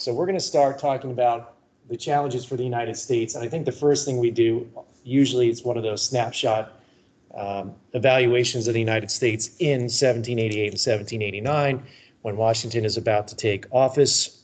So we're going to start talking about the challenges for the United States. And I think the first thing we do, usually it's one of those snapshot evaluations of the United States in 1788 and 1789, when Washington is about to take office,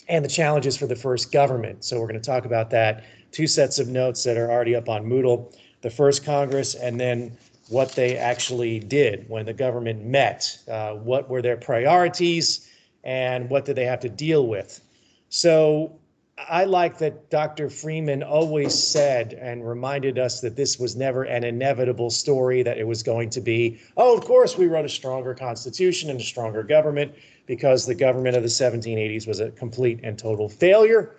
and the challenges for the first government. So we're going to talk about that. Two sets of notes that are already up on Moodle, the first Congress, and then what they actually did when the government met. What were their priorities and what did they have to deal with? So I like that Dr. Freeman always said and reminded us that this was never an inevitable story, that it was going to be, oh, of course we wrote a stronger constitution and a stronger government because the government of the 1780s was a complete and total failure.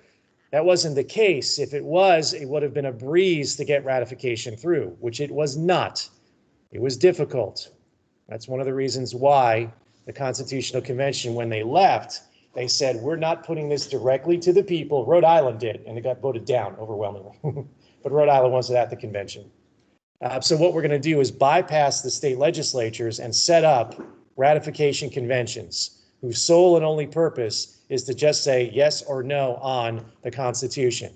That wasn't the case. If it was, it would have been a breeze to get ratification through, which it was not. It was difficult. That's one of the reasons why the Constitutional Convention, when they left, they said, we're not putting this directly to the people. Rhode Island did, and it got voted down overwhelmingly. But Rhode Island wasn't at the convention. So what we're going to do is bypass the state legislatures and set up ratification conventions whose sole and only purpose is to just say yes or no on the Constitution.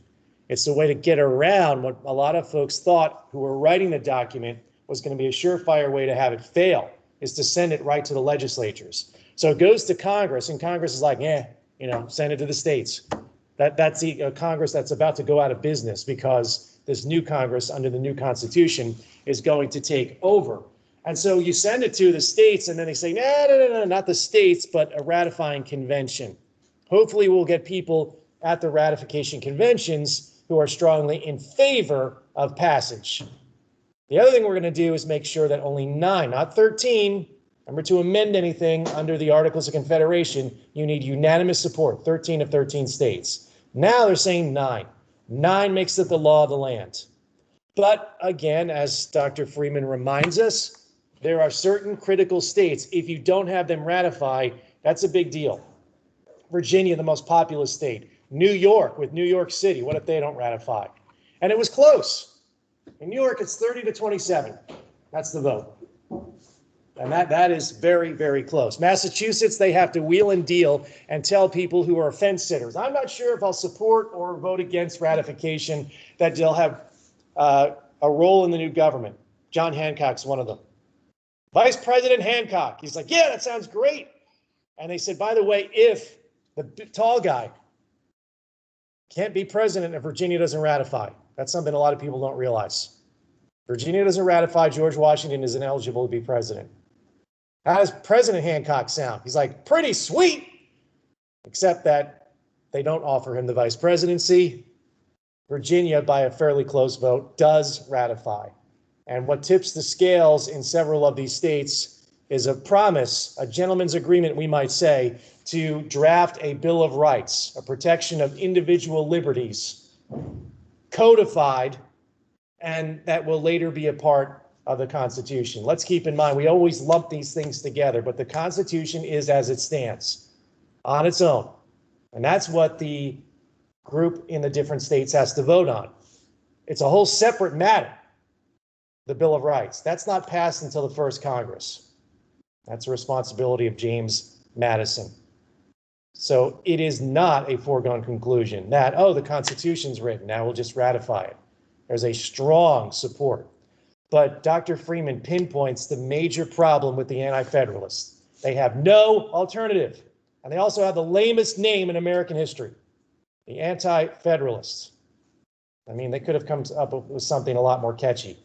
It's a way to get around what a lot of folks thought who were writing the document was going to be a surefire way to have it fail, is to send it right to the legislatures. So it goes to Congress, and Congress is like, send it to the states. That's the Congress that's about to go out of business because this new Congress under the new Constitution is going to take over. And so you send it to the states, and then they say, no, not the states, but a ratifying convention. Hopefully we'll get people at the ratification conventions who are strongly in favor of passage. The other thing we're going to do is make sure that only 9, not 13, remember, to amend anything under the Articles of Confederation, you need unanimous support, 13 of 13 states. Now they're saying 9. 9 makes it the law of the land. But again, as Dr. Freeman reminds us, there are certain critical states. If you don't have them ratify, that's a big deal. Virginia, the most populous state. New York, with New York City, what if they don't ratify? And it was close. In New York, it's 30-27. That's the vote. And that is very, very close. Massachusetts, they have to wheel and deal and tell people who are fence sitters, I'm not sure if I'll support or vote against ratification, that they'll have a role in the new government. John Hancock's one of them. Vice President Hancock, he's like, yeah, that sounds great. And they said, by the way, if the tall guy can't be president if Virginia doesn't ratify. That's something a lot of people don't realize. Virginia doesn't ratify, George Washington isn't eligible to be president. How does President Hancock sound? He's like, pretty sweet, except that they don't offer him the vice presidency. Virginia, by a fairly close vote, does ratify. And what tips the scales in several of these states is a promise, a gentleman's agreement, we might say, to draft a Bill of Rights, a protection of individual liberties, codified, and that will later be a part of the Constitution. Let's keep in mind, we always lump these things together, but the Constitution is as it stands, on its own. And that's what the group in the different states has to vote on. It's a whole separate matter, the Bill of Rights. That's not passed until the first Congress. That's a responsibility of James Madison. So it is not a foregone conclusion that, the Constitution's written, now we'll just ratify it. There's a strong support. But Dr. Freeman pinpoints the major problem with the Anti-Federalists. They have no alternative. And they also have the lamest name in American history, the Anti-Federalists. I mean, they could have come up with something a lot more catchy,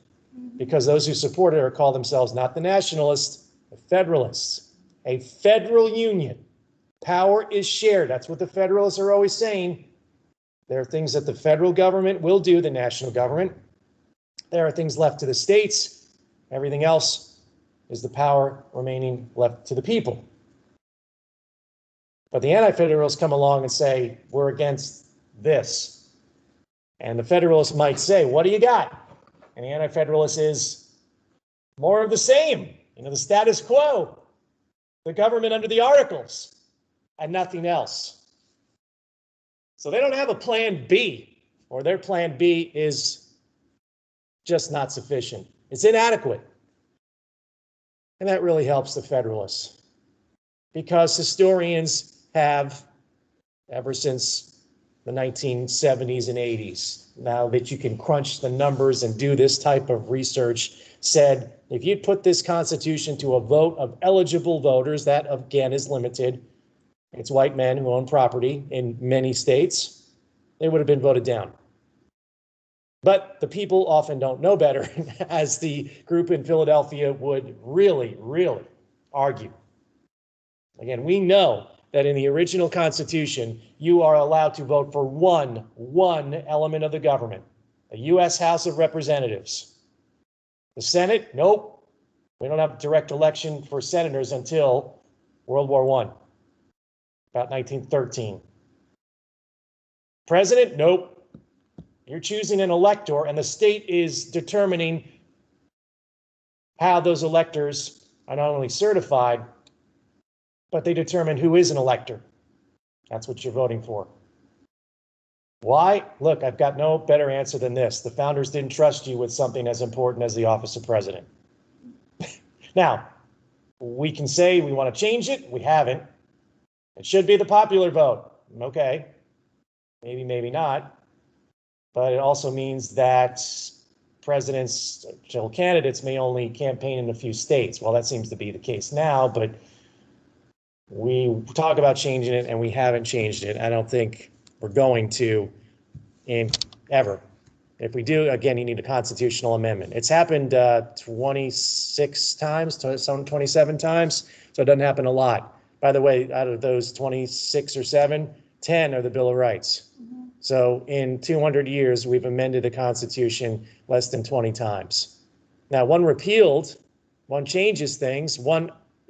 because those who support it call themselves not the Nationalists, the Federalists. A federal union. Power is shared. That's what the Federalists are always saying. There are things that the federal government will do, the national government. There are things left to the states. Everything else is the power remaining left to the people. But the Anti-Federalists come along and say, we're against this. And the Federalists might say, what do you got? And the Anti-Federalist is more of the same. The status quo, the government under the Articles, and nothing else. So they don't have a plan B, or their plan B is just not sufficient. It's inadequate. And that really helps the Federalists, because historians have ever since the 1970s and 80s. Now that you can crunch the numbers and do this type of research, said if you'd put this Constitution to a vote of eligible voters, that again is limited. It's white men who own property in many states. They would have been voted down. But the people often don't know better, as the group in Philadelphia would really, really argue. Again, we know that in the original Constitution, you are allowed to vote for one element of the government, the U.S. House of Representatives. The Senate, nope. We don't have direct election for senators until World War I, about 1913. President, nope. You're choosing an elector, and the state is determining how those electors are not only certified, but they determine who is an elector. That's what you're voting for. Why? Look, I've got no better answer than this. The founders didn't trust you with something as important as the office of president. Now, we can say we want to change it. We haven't. It should be the popular vote. Okay. Maybe, maybe not. But it also means that presidential candidates may only campaign in a few states. Well, that seems to be the case now, but we talk about changing it and we haven't changed it. I don't think we're going to ever. If we do, again, you need a constitutional amendment. It's happened 26 times, some 27 times, so it doesn't happen a lot. By the way, out of those 26 or 7, 10 are the Bill of Rights. So in 200 years, we've amended the Constitution less than 20 times. Now, one repealed, one changes things,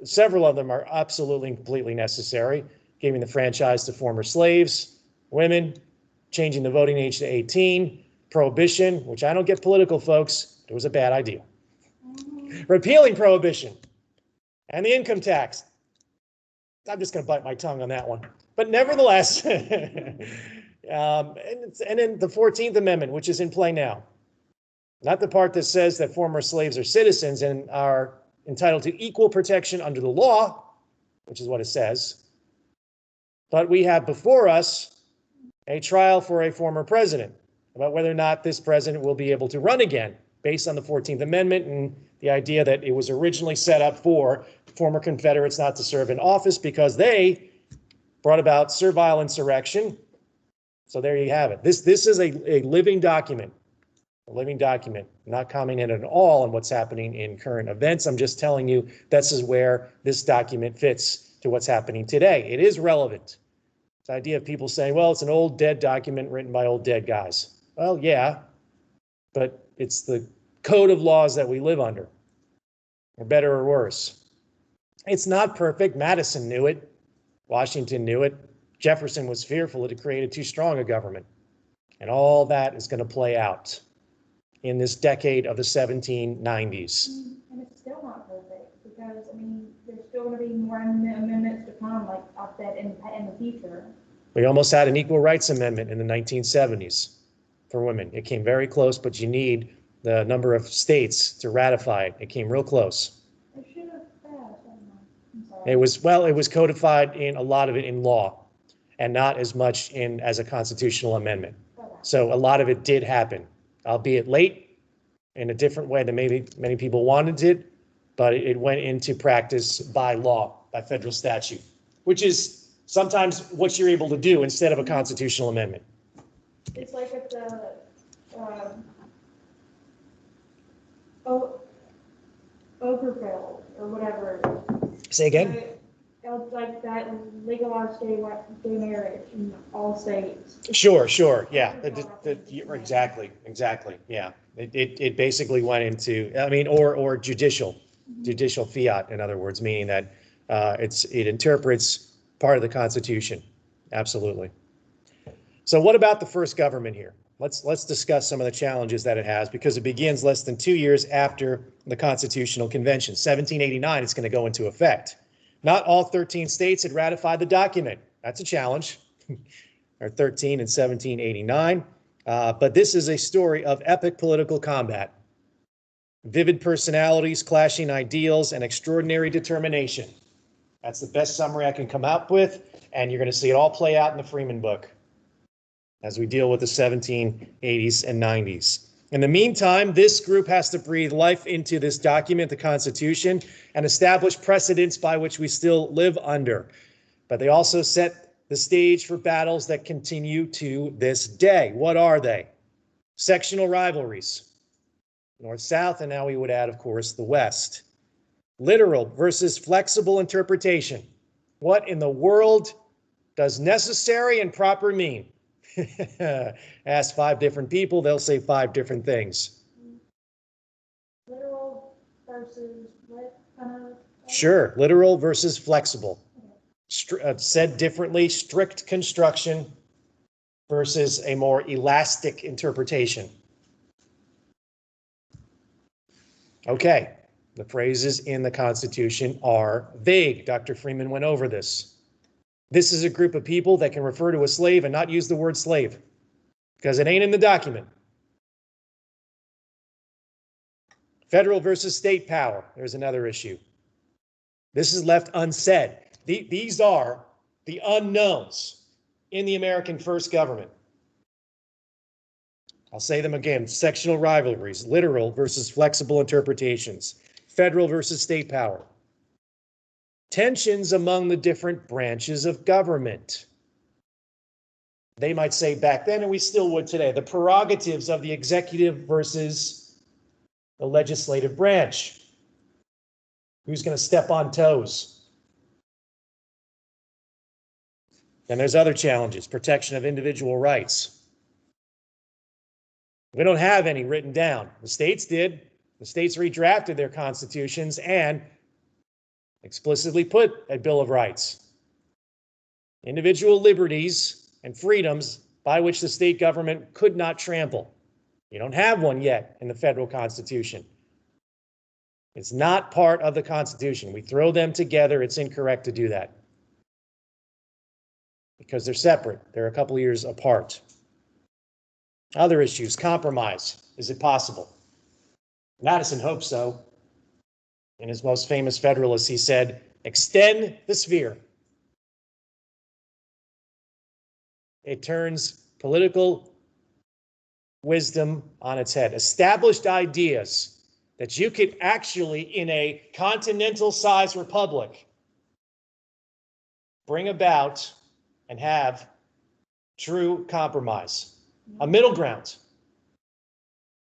several of them are absolutely and completely necessary, giving the franchise to former slaves, women, changing the voting age to 18, prohibition, which I don't get political, folks, it was a bad idea. Repealing prohibition, and the income tax. I'm just going to bite my tongue on that one. But nevertheless, and then the 14th Amendment, which is in play now. Not the part that says that former slaves are citizens and are entitled to equal protection under the law, which is what it says. But we have before us a trial for a former president about whether or not this president will be able to run again based on the 14th Amendment and the idea that it was originally set up for former Confederates not to serve in office because they brought about servile insurrection. So there you have it. This is a living document, not commenting at all on what's happening in current events. I'm just telling you this is where this document fits to what's happening today. It is relevant. The idea of people saying, well, it's an old dead document written by old dead guys. Well, yeah, but it's the code of laws that we live under, or better or worse. It's not perfect. Madison knew it. Washington knew it. Jefferson was fearful that it created too strong a government. And all that is going to play out in this decade of the 1790s. And it's still not perfect because, I mean, there's still going to be more amendments to come, like I said, in the future. We almost had an equal rights amendment in the 1970s for women. It came very close, but you need the number of states to ratify it. It came real close. It should have passed. I'm sorry. It was codified in a lot of it in law and not as much as a constitutional amendment. So a lot of it did happen, albeit late in a different way than maybe many people wanted it, but it went into practice by law, by federal statute, which is sometimes what you're able to do instead of a constitutional amendment. It's like at the Oberfeld or whatever. Say again? Like that legalized gay marriage in all states. Sure, yeah. Exactly, yeah. It basically went into, I mean, or judicial fiat, in other words, meaning that it interprets part of the Constitution. Absolutely. So what about the first government here? Let's discuss some of the challenges that it has, because it begins less than 2 years after the Constitutional Convention. 1789, it's going to go into effect. Not all 13 states had ratified the document. That's a challenge. Or 13 in 1789. But this is a story of epic political combat. Vivid personalities, clashing ideals, and extraordinary determination. That's the best summary I can come up with. And you're going to see it all play out in the Freeman book as we deal with the 1780s and 90s. In the meantime, this group has to breathe life into this document, the Constitution, and establish precedents by which we still live under. But they also set the stage for battles that continue to this day. What are they? Sectional rivalries, North-South, and now we would add, of course, the West. Literal versus flexible interpretation. What in the world does necessary and proper mean? Ask 5 different people, they'll say 5 different things. Literal versus what kind of? Sure, literal versus flexible. Said differently, strict construction versus a more elastic interpretation. Okay, the phrases in the Constitution are vague. Dr. Freeman went over this. This is a group of people that can refer to a slave and not use the word slave because it ain't in the document. Federal versus state power. There's another issue. This is left unsaid. These are the unknowns in the American first government. I'll say them again. Sectional rivalries, literal versus flexible interpretations, federal versus state power. Tensions among the different branches of government. They might say back then, and we still would today, the prerogatives of the executive versus the legislative branch. Who's going to step on toes? And there's other challenges, protection of individual rights. We don't have any written down. The states did. The states redrafted their constitutions and explicitly put a Bill of Rights. Individual liberties and freedoms by which the state government could not trample. You don't have one yet in the federal Constitution. It's not part of the Constitution. We throw them together. It's incorrect to do that because they're separate. They're a couple of years apart. Other issues, compromise. Is it possible? Madison hoped so. In his most famous Federalist, he said, extend the sphere. It turns political wisdom on its head. Established ideas that you could actually, in a continental-sized republic, bring about and have true compromise, a middle ground.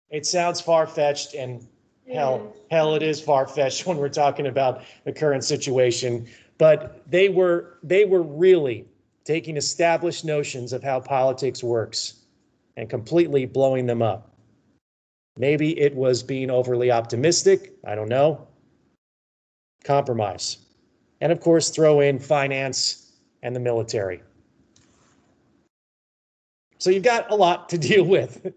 It sounds far-fetched, and hell, it is far-fetched when we're talking about the current situation. But they were really taking established notions of how politics works and completely blowing them up. Maybe it was being overly optimistic. I don't know. Compromise. And of course, throw in finance and the military. So you've got a lot to deal with.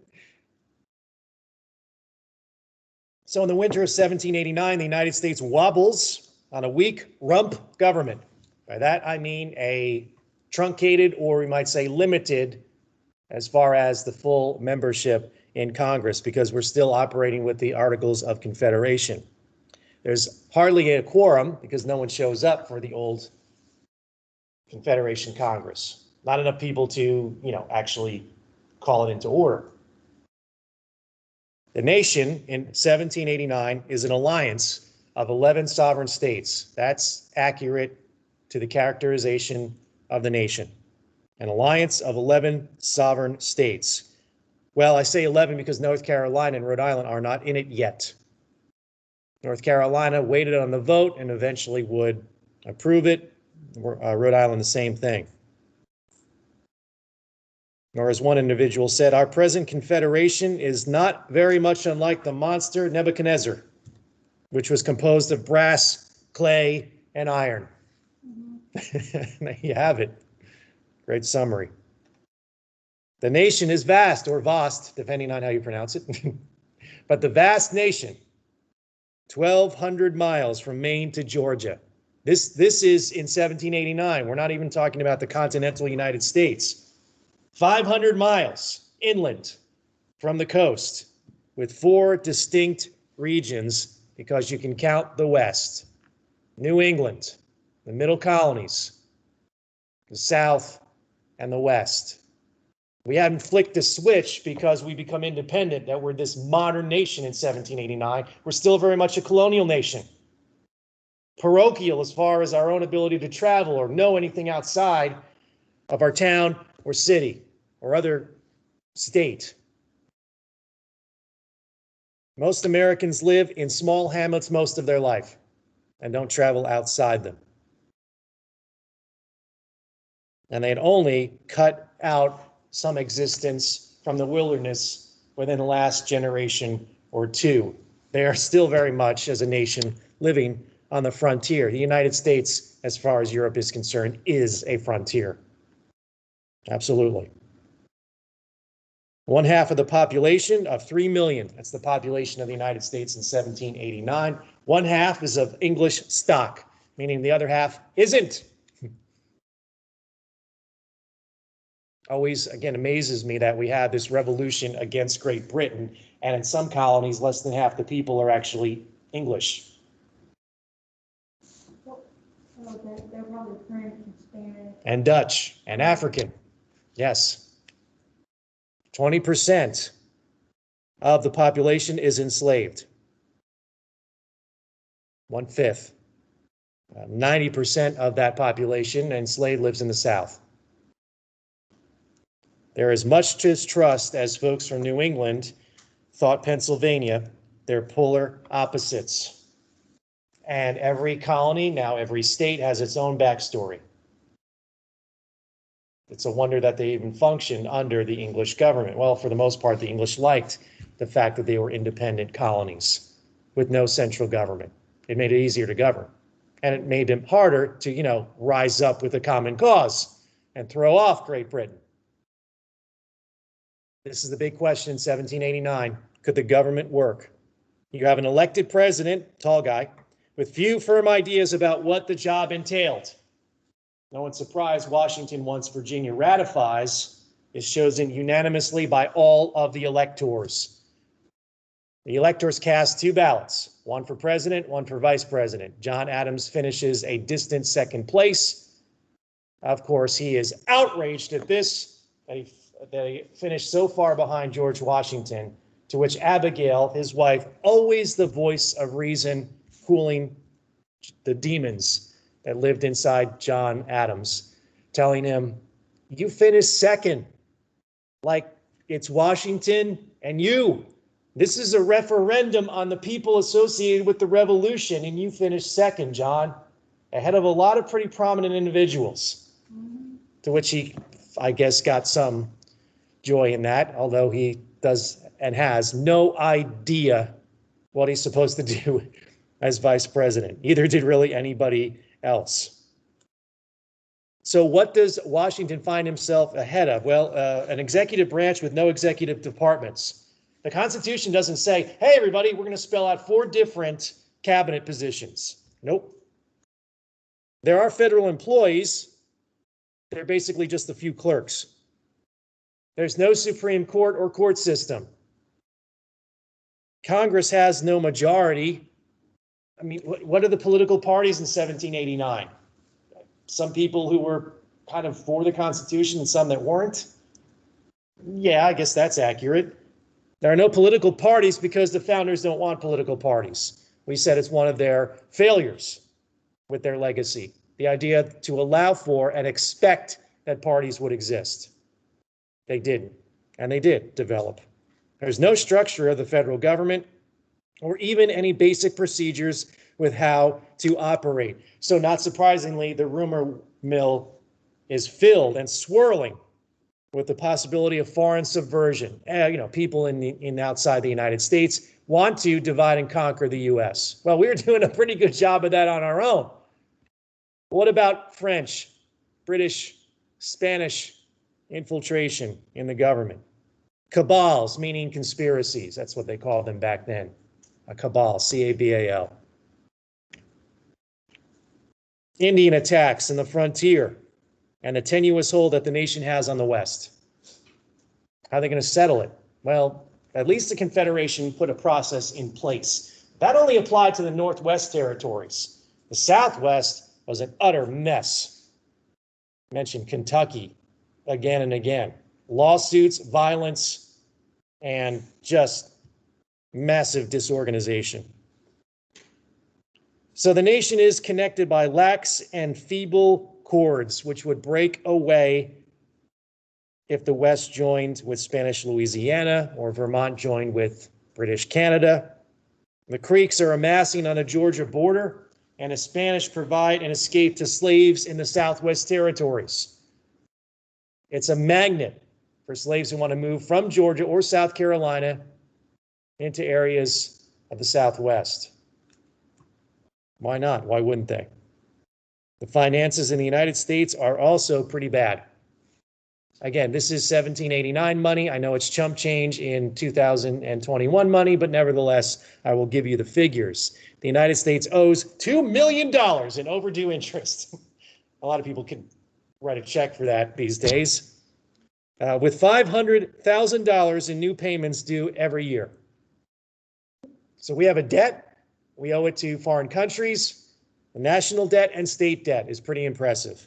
So in the winter of 1789, the United States wobbles on a weak rump government. By that, I mean a truncated, or we might say limited, as far as the full membership in Congress, because we're still operating with the Articles of Confederation. There's hardly a quorum because no one shows up for the old Confederation Congress. Not enough people to, actually call it into order. The nation in 1789 is an alliance of 11 sovereign states. That's accurate to the characterization of the nation. An alliance of 11 sovereign states. Well, I say 11 because North Carolina and Rhode Island are not in it yet. North Carolina waited on the vote and eventually would approve it. Rhode Island, the same thing. Or as one individual said, our present confederation is not very much unlike the monster Nebuchadnezzar, which was composed of brass, clay, and iron. Mm-hmm. There you have it. Great summary. The nation is vast, or vast, depending on how you pronounce it. But the vast nation, 1,200 miles from Maine to Georgia. This is in 1789. We're not even talking about the continental United States. 500 miles inland from the coast with 4 distinct regions, because you can count the West, New England, the Middle Colonies, the South, and the West. We hadn't flicked the switch because we become independent, that we're this modern nation in 1789. We're still very much a colonial nation. Parochial as far as our own ability to travel or know anything outside of our town or city or other state. Most Americans live in small hamlets most of their life and don't travel outside them. And they had only cut out some existence from the wilderness within the last generation or two. They are still very much, as a nation, living on the frontier. The United States, as far as Europe is concerned, is a frontier. Absolutely. 1/2 of the population of 3 million, that's the population of the United States in 1789. 1/2 is of English stock, meaning the other half isn't. Always, again, amazes me that we have this revolution against Great Britain, and in some colonies, less than half the people are actually English. So they're probably French and Spanish. And Dutch and African, yes. 20% of the population is enslaved. 1/5. 90% of that population enslaved lives in the South. There is much distrust, as folks from New England thought Pennsylvania, they're polar opposites. And every colony, now every state, has its own backstory. It's a wonder that they even functioned under the English government. Well, for the most part, the English liked the fact that they were independent colonies with no central government. It made it easier to govern. And it made them harder to, rise up with a common cause and throw off Great Britain. This is the big question in 1789. Could the government work? You have an elected president, tall guy, with few firm ideas about what the job entailed. No one's surprised Washington, once Virginia ratifies, is chosen unanimously by all of the electors. The electors cast 2 ballots, one for president, one for vice president. John Adams finishes a distant second place. Of course, he is outraged at this, that he finished so far behind George Washington, to which Abigail, his wife, always the voice of reason, cooling the demons that lived inside John Adams, telling him, you finished second, like it's Washington and you. This is a referendum on the people associated with the revolution, and you finished second, John, ahead of a lot of pretty prominent individuals. To which he, I guess, got some joy in that, although he does and has no idea what he's supposed to do as vice president. Neither did really anybody else. So what does Washington find himself ahead of? Well, an executive branch with no executive departments. The Constitution doesn't say, hey, everybody, we're going to spell out 4 different cabinet positions. Nope. There are federal employees. They're basically just a few clerks. There's no Supreme Court or court system. Congress has no majority. I mean, what are the political parties in 1789? Some people who were kind of for the Constitution and some that weren't? Yeah, I guess that's accurate. There are no political parties because the founders don't want political parties. We said it's one of their failures with their legacy. The idea to allow for and expect that parties would exist. They didn't, and they did develop. There's no structure of the federal government or even any basic procedures with how to operate. So not surprisingly, the rumor mill is filled and swirling with the possibility of foreign subversion. People in outside the United States want to divide and conquer the U.S. Well, we're doing a pretty good job of that on our own. What about French, British, Spanish infiltration in the government? Cabals, meaning conspiracies. That's what they called them back then. A cabal, C-A-B-A-L. Indian attacks in the frontier and the tenuous hold that the nation has on the West. How are they going to settle it? Well, at least the Confederation put a process in place. That only applied to the Northwest territories. The Southwest was an utter mess. Mentioned Kentucky again and again. Lawsuits, violence, and just massive disorganization. So the nation is connected by lax and feeble cords, which would break away if the West joined with Spanish Louisiana or Vermont joined with British Canada. The Creeks are amassing on the Georgia border, and the Spanish provide an escape to slaves in the Southwest Territories. It's a magnet for slaves who want to move from Georgia or South Carolina into areas of the Southwest. Why not? Why wouldn't they? The finances in the United States are also pretty bad. Again, this is 1789 money. I know it's chump change in 2021 money, but nevertheless, I will give you the figures. The United States owes $2 million in overdue interest. A lot of people can write a check for that these days. With $500,000 in new payments due every year. So we have a debt. We owe it to foreign countries. The national debt and state debt is pretty impressive.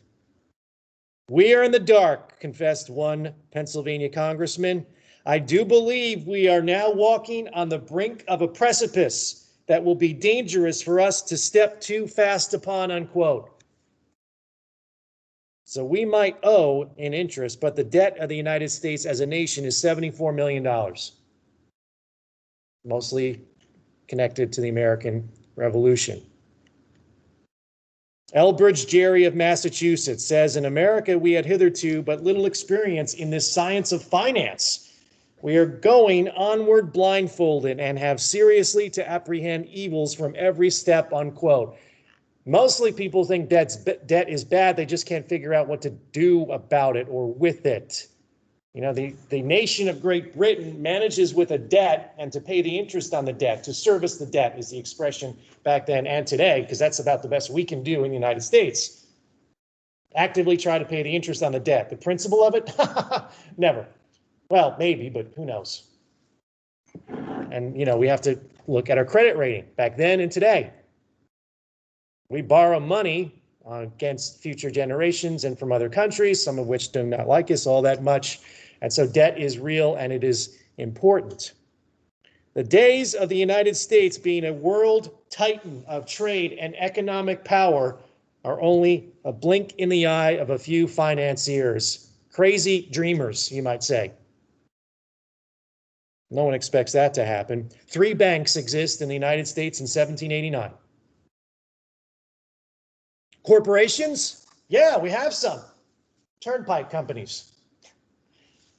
We are in the dark, confessed one Pennsylvania congressman. I do believe we are now walking on the brink of a precipice that will be dangerous for us to step too fast upon, unquote. So we might owe in interest, but the debt of the United States as a nation is $74 million, mostly connected to the American Revolution. Elbridge Gerry of Massachusetts says, in America, we had hitherto but little experience in this science of finance. We are going onward blindfolded and have seriously to apprehend evils from every step, unquote. Mostly people think debt is bad. They just can't figure out what to do about it or with it. You know, the nation of Great Britain manages with a debt and to pay the interest on the debt, to service the debt is the expression back then and today, because that's about the best we can do in the United States. Actively try to pay the interest on the debt. The principle of it? Never. Well, maybe, but who knows? And, you know, we have to look at our credit rating back then and today. We borrow money against future generations and from other countries, some of which do not like us all that much. And so debt is real and it is important. The days of the United States being a world titan of trade and economic power are only a blink in the eye of a few financiers. Crazy dreamers, you might say. No one expects that to happen. 3 banks exist in the United States in 1789. Corporations? Yeah, we have some. Turnpike companies.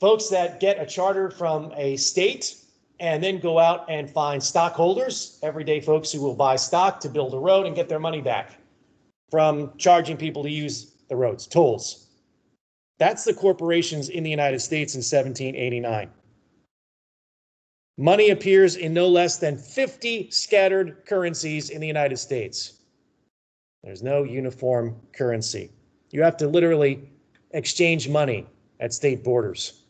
Folks that get a charter from a state and then go out and find stockholders, everyday folks who will buy stock to build a road and get their money back from charging people to use the roads, tolls. That's the corporations in the United States in 1789. Money appears in no less than 50 scattered currencies in the United States. There's no uniform currency. You have to literally exchange money at state borders.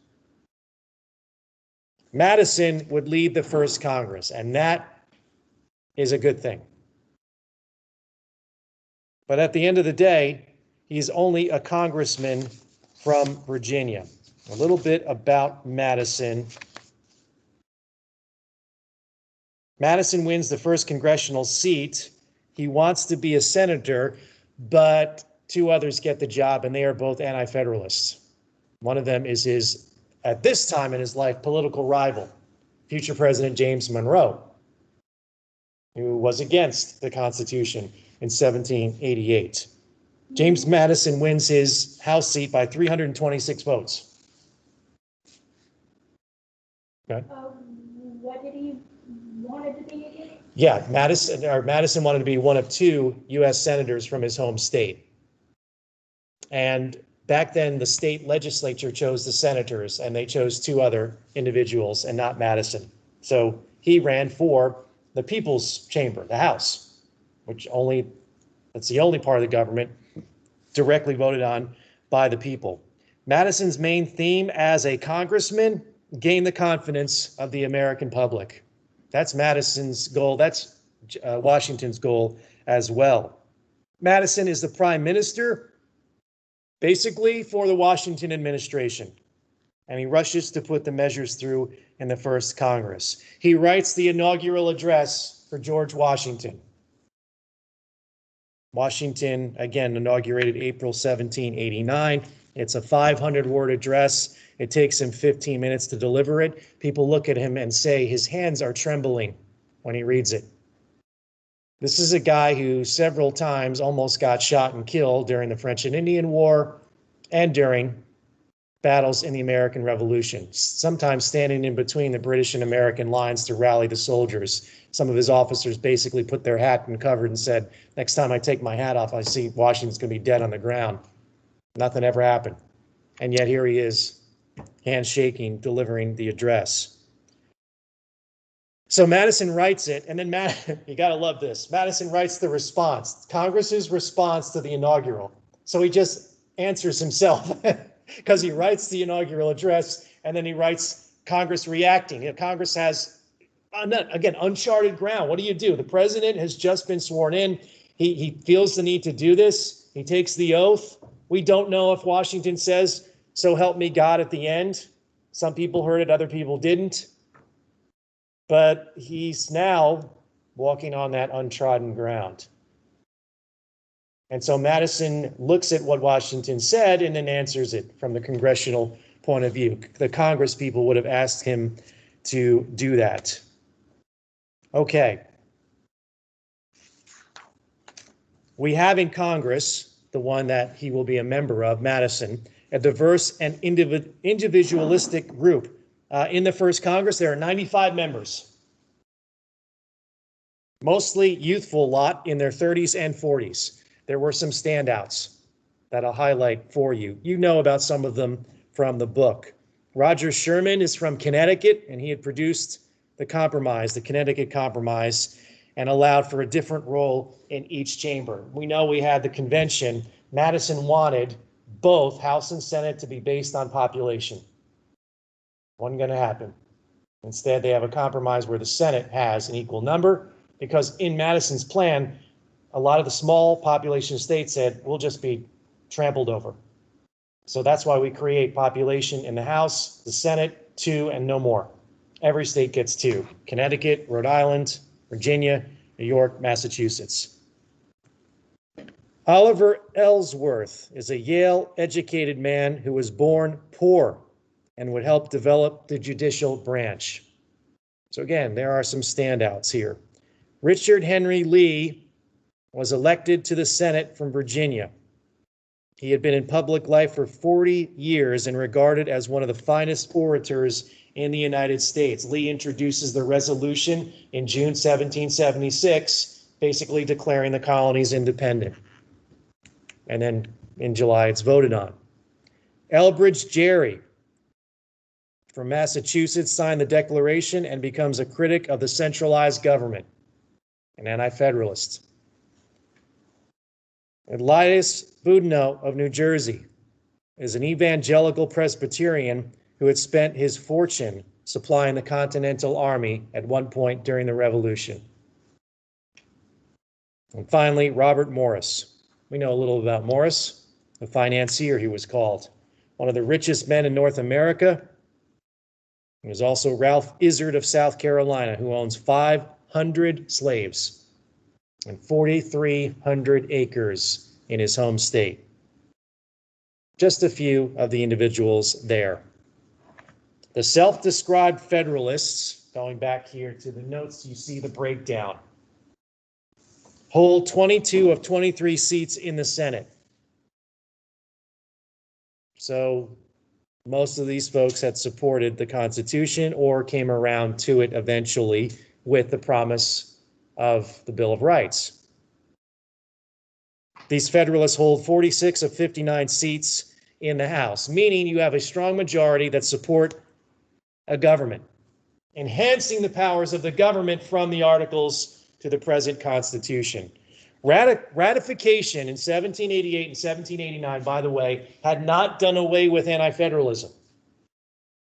Madison would lead the first Congress, and that is a good thing. But at the end of the day, he's only a congressman from Virginia. A little bit about Madison. Madison wins the first congressional seat. He wants to be a senator, but 2 others get the job, and they are both anti-federalists. One of them is his, at this time in his life, political rival, future President James Monroe, who was against the Constitution in 1788. James Madison wins his House seat by 326 votes. Okay. What did he wanted to be again? Yeah, Madison wanted to be one of 2 U.S. senators from his home state. And back then, the state legislature chose the senators, and they chose 2 other individuals and not Madison. So he ran for the People's Chamber, the House, that's the only part of the government directly voted on by the people. Madison's main theme as a congressman, gain the confidence of the American public. That's Madison's goal. That's Washington's goal as well. Madison is the prime minister, basically for the Washington administration. And he rushes to put the measures through in the first Congress. He writes the inaugural address for George Washington. Washington, again, inaugurated April 1789. It's a 500-word address. It takes him 15 minutes to deliver it. People look at him and say his hands are trembling when he reads it. This is a guy who several times almost got shot and killed during the French and Indian War and during battles in the American Revolution, sometimes standing in between the British and American lines to rally the soldiers. Some of his officers basically put their hat and covered and said, next time I take my hat off, I see Washington's going to be dead on the ground. Nothing ever happened. And yet here he is, hands shaking, delivering the address. So Madison writes it, and then you got to love this. Madison writes the response, Congress's response to the inaugural. So he just answers himself because he writes the inaugural address, and then he writes Congress reacting. You know, Congress has, again, uncharted ground. What do? The president has just been sworn in. He feels the need to do this. He takes the oath. We don't know if Washington says, so help me God at the end. Some people heard it, other people didn't. But he's now walking on that untrodden ground. And so Madison looks at what Washington said and then answers it from the congressional point of view. The Congress people would have asked him to do that. Okay. We have in Congress, the one that he will be a member of, Madison, a diverse and individualistic group. In the first Congress, there are 95 members, mostly youthful lot in their 30s and 40s. There were some standouts that I'll highlight for you. You know about some of them from the book. Roger Sherman is from Connecticut, and he had produced the Compromise, the Connecticut Compromise, and allowed for a different role in each chamber. We know we had the convention. Madison wanted both House and Senate to be based on population. Wasn't going to happen. Instead, they have a compromise where the Senate has an equal number, because in Madison's plan, a lot of the small population states said, we'll just be trampled over. So that's why we create population in the House, the Senate, 2 and no more. Every state gets 2. Connecticut, Rhode Island, Virginia, New York, Massachusetts. Oliver Ellsworth is a Yale-educated man who was born poor and would help develop the judicial branch. So again, there are some standouts here. Richard Henry Lee was elected to the Senate from Virginia. He had been in public life for 40 years and regarded as one of the finest orators in the United States. Lee introduces the resolution in June 1776, basically declaring the colonies independent. And then in July, it's voted on. Elbridge Gerry from Massachusetts signed the Declaration and becomes a critic of the centralized government, an anti-federalist. Elias Boudinot of New Jersey is an evangelical Presbyterian who had spent his fortune supplying the Continental Army at one point during the Revolution. And finally, Robert Morris. We know a little about Morris, the financier he was called, one of the richest men in North America. He was also Ralph Izard of South Carolina, who owns 500 slaves and 4,300 acres in his home state. Just a few of the individuals there. The self-described Federalists, going back here to the notes, you see the breakdown, hold 22 of 23 seats in the Senate. So most of these folks had supported the Constitution or came around to it eventually with the promise of the Bill of Rights. These Federalists hold 46 of 59 seats in the House, meaning you have a strong majority that support a government, enhancing the powers of the government from the Articles to the present Constitution. Ratification in 1788 and 1789, by the way, had not done away with anti-federalism.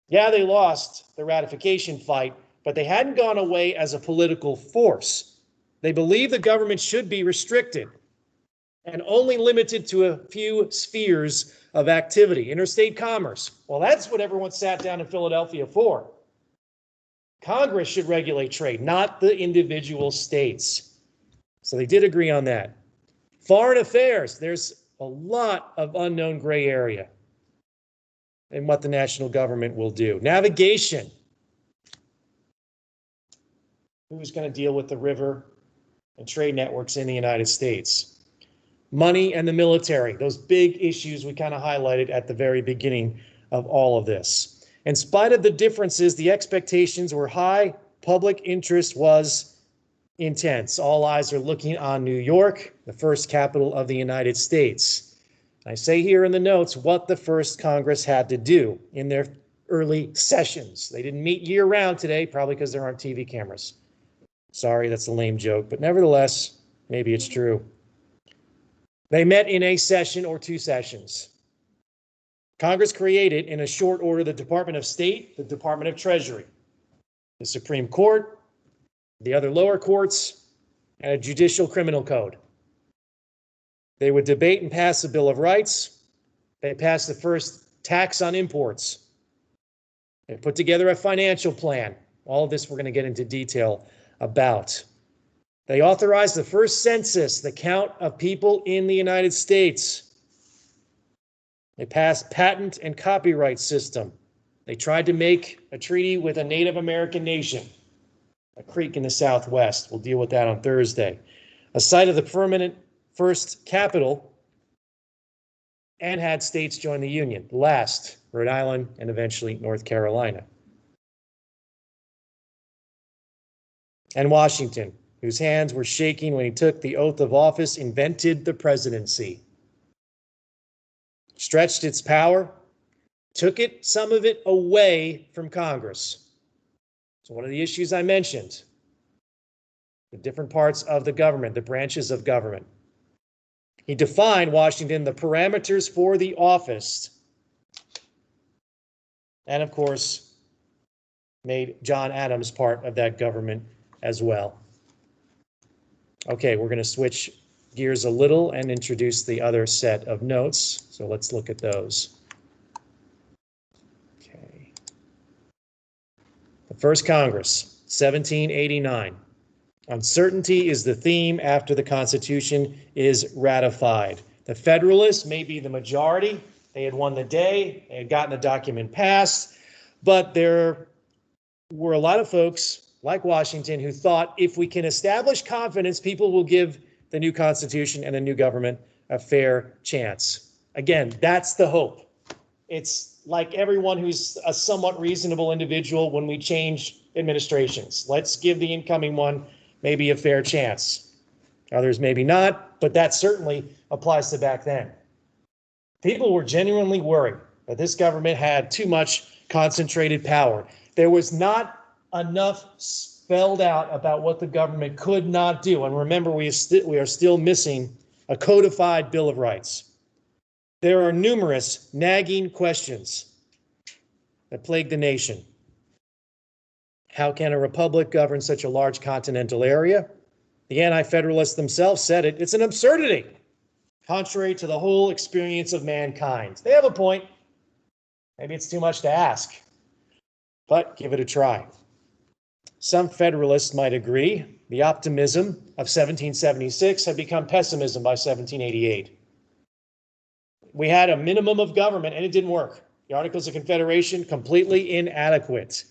Yeah, they lost the ratification fight, but they hadn't gone away as a political force. They believed the government should be restricted. and only limited to a few spheres of activity. Interstate commerce. Well, that's what everyone sat down in Philadelphia for. Congress should regulate trade, not the individual states. So they did agree on that. Foreign affairs, there's a lot of unknown gray area in what the national government will do. Navigation. Who's going to deal with the river and trade networks in the United States? Money and the military, those big issues we kind of highlighted at the very beginning of all of this. In spite of the differences, the expectations were high. Public interest was intense. All eyes are looking on New York, the first capital of the United States. I say here in the notes what the first Congress had to do in their early sessions. They didn't meet year-round today, probably because there aren't TV cameras. Sorry, that's a lame joke, but nevertheless, maybe it's true. They met in a session or two sessions. Congress created in a short order the Department of State, the Department of Treasury, the Supreme Court, the other lower courts, and a judicial criminal code. They would debate and pass the Bill of Rights. They passed the first tax on imports. They put together a financial plan. All of this we're going to get into detail about. They authorized the first census, the count of people in the United States. They passed patent and copyright system. They tried to make a treaty with a Native American nation, a creek in the Southwest. We'll deal with that on Thursday. A site of the permanent first capital, and had states join the Union. Last, Rhode Island, and eventually North Carolina. And Washington, whose hands were shaking when he took the oath of office, invented the presidency. Stretched its power, took some of it away from Congress. So one of the issues I mentioned, the different parts of the government, the branches of government. He defined, Washington, the parameters for the office. And of course, made John Adams part of that government as well. Okay, we're going to switch gears a little and introduce the other set of notes. So let's look at those. Okay. The first Congress, 1789. Uncertainty is the theme after the Constitution is ratified. The Federalists may be the majority. They had won the day. They had gotten the document passed. But there were a lot of folks like Washington who thought if we can establish confidence, people will give the new Constitution and the new government a fair chance. Again, that's the hope. It's like everyone who's a somewhat reasonable individual when we change administrations. Let's give the incoming one maybe a fair chance. Others maybe not, but that certainly applies to back then. People were genuinely worried that this government had too much concentrated power. There was not enough spelled out about what the government could not do. And remember, we are still missing a codified Bill of Rights. There are numerous nagging questions that plague the nation. How can a republic govern such a large continental area? The anti-federalists themselves said it. It's an absurdity, contrary to the whole experience of mankind. They have a point. Maybe it's too much to ask, but give it a try. Some Federalists might agree the optimism of 1776 had become pessimism by 1788. We had a minimum of government and it didn't work. The Articles of Confederation, completely inadequate.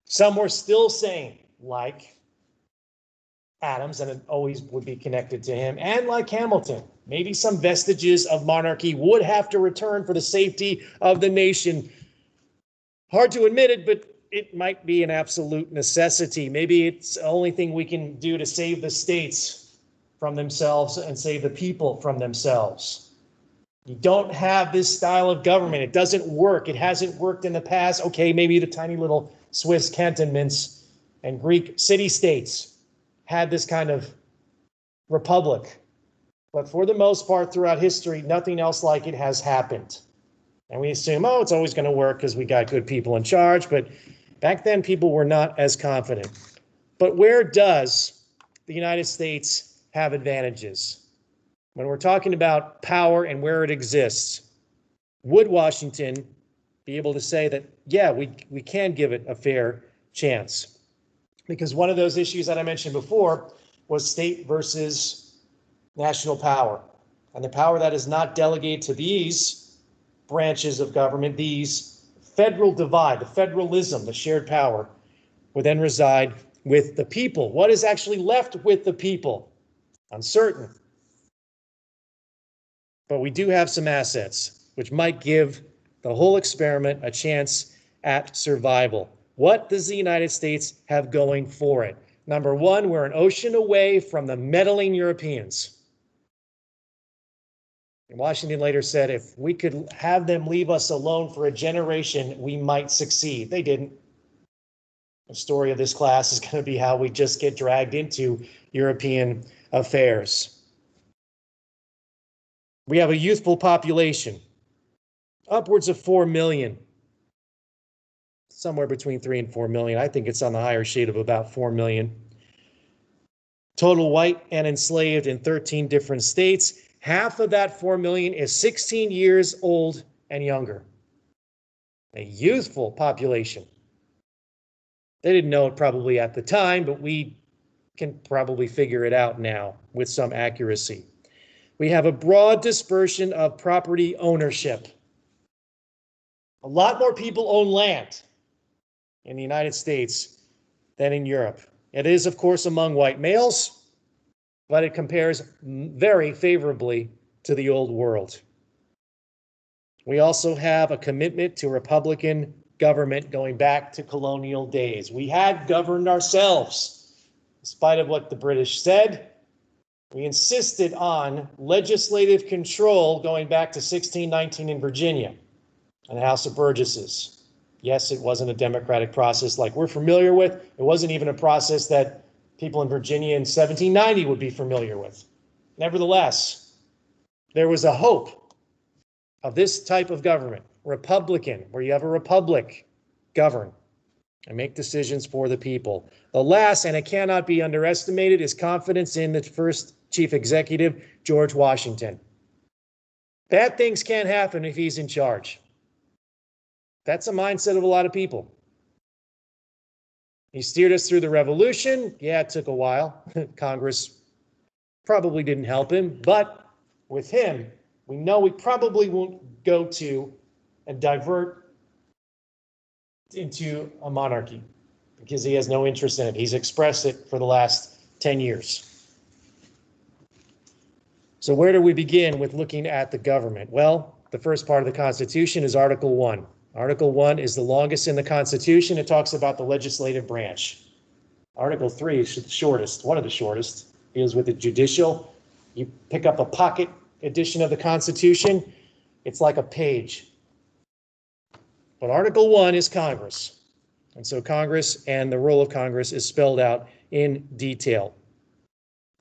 Some were still saying, like Adams, and it always would be connected to him, and like Hamilton, maybe some vestiges of monarchy would have to return for the safety of the nation. Hard to admit it, but it might be an absolute necessity. Maybe it's the only thing we can do to save the states from themselves and save the people from themselves. You don't have this style of government. It doesn't work. It hasn't worked in the past. Okay, maybe the tiny little Swiss cantonments and Greek city-states had this kind of republic. But for the most part, throughout history, nothing else like it has happened. And we assume, oh, it's always going to work because we got good people in charge. But back then, people were not as confident. But where does the United States have advantages? When we're talking about power and where it exists, would Washington be able to say that, yeah, we can give it a fair chance? Because one of those issues that I mentioned before was state versus national power. And the power that is not delegated to these branches of government, these federal divide, the federalism, the shared power, would then reside with the people. What is actually left with the people? Uncertain. But we do have some assets, which might give the whole experiment a chance at survival. What does the United States have going for it? Number one, we're an ocean away from the meddling Europeans. And Washington later said, if we could have them leave us alone for a generation, we might succeed. They didn't. The story of this class is going to be how we just get dragged into European affairs. We have a youthful population, upwards of 4 million, somewhere between 3 and 4 million. I think it's on the higher shade of about 4 million. Total white and enslaved in 13 different states. Half of that 4 million is 16 years old and younger. A youthful population. They didn't know it probably at the time, but we can probably figure it out now with some accuracy. We have a broad dispersion of property ownership. A lot more people own land in the United States than in Europe. It is, of course, among white males, but it compares very favorably to the old world. We also have a commitment to Republican government going back to colonial days. We had governed ourselves, in spite of what the British said. We insisted on legislative control going back to 1619 in Virginia and the House of Burgesses. Yes, it wasn't a democratic process like we're familiar with. It wasn't even a process that people in Virginia in 1790 would be familiar with. Nevertheless, there was a hope of this type of government, Republican, where you have a republic govern and make decisions for the people. The last, and it cannot be underestimated, is confidence in the first chief executive, George Washington. Bad things can't happen if he's in charge. That's the mindset of a lot of people. He steered us through the revolution. Yeah, it took a while. Congress probably didn't help him, but with him, we know we probably won't go to and divert into a monarchy because he has no interest in it. He's expressed it for the last 10 years. So where do we begin with looking at the government? Well, the first part of the Constitution is Article 1. Article 1 is the longest in the Constitution. It talks about the legislative branch. Article 3 is the shortest, one of the shortest, deals with the judicial. You pick up a pocket edition of the Constitution, it's like a page. But Article 1 is Congress. And so Congress and the role of Congress is spelled out in detail.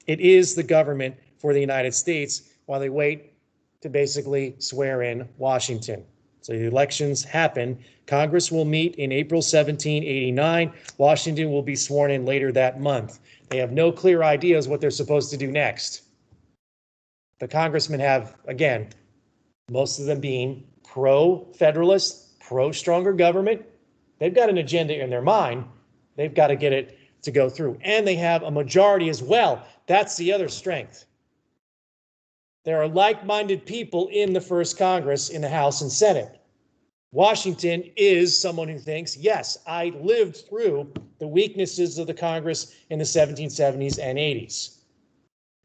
It is the government for the United States while they wait to basically swear in Washington. So the elections happen. Congress will meet in April 1789. Washington will be sworn in later that month. They have no clear ideas what they're supposed to do next. The congressmen have, again, most of them being pro-federalist, pro-stronger government. They've got an agenda in their mind. They've got to get it to go through. And they have a majority as well. That's the other strength. There are like-minded people in the first Congress, in the House and Senate. Washington is someone who thinks, yes, I lived through the weaknesses of the Congress in the 1770s and 80s.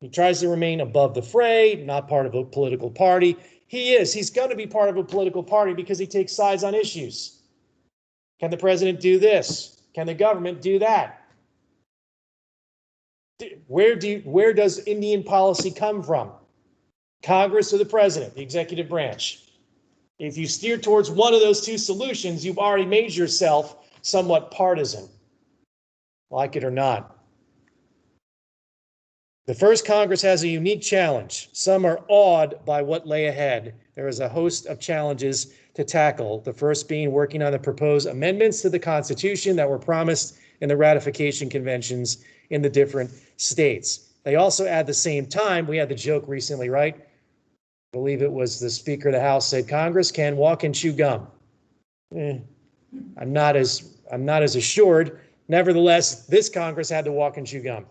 He tries to remain above the fray, not part of a political party. He's going to be part of a political party because he takes sides on issues. Can the president do this? Can the government do that? Where does Indian policy come from? Congress or the president, the executive branch? If you steer towards one of those two solutions, you've already made yourself somewhat partisan, like it or not. The first Congress has a unique challenge. Some are awed by what lay ahead. There is a host of challenges to tackle, the first being working on the proposed amendments to the Constitution that were promised in the ratification conventions in the different states. They also, at the same time, we had the joke recently, right? I believe it was the Speaker of the House said, Congress can walk and chew gum. I'm not as assured. Nevertheless, this Congress had to walk and chew gum.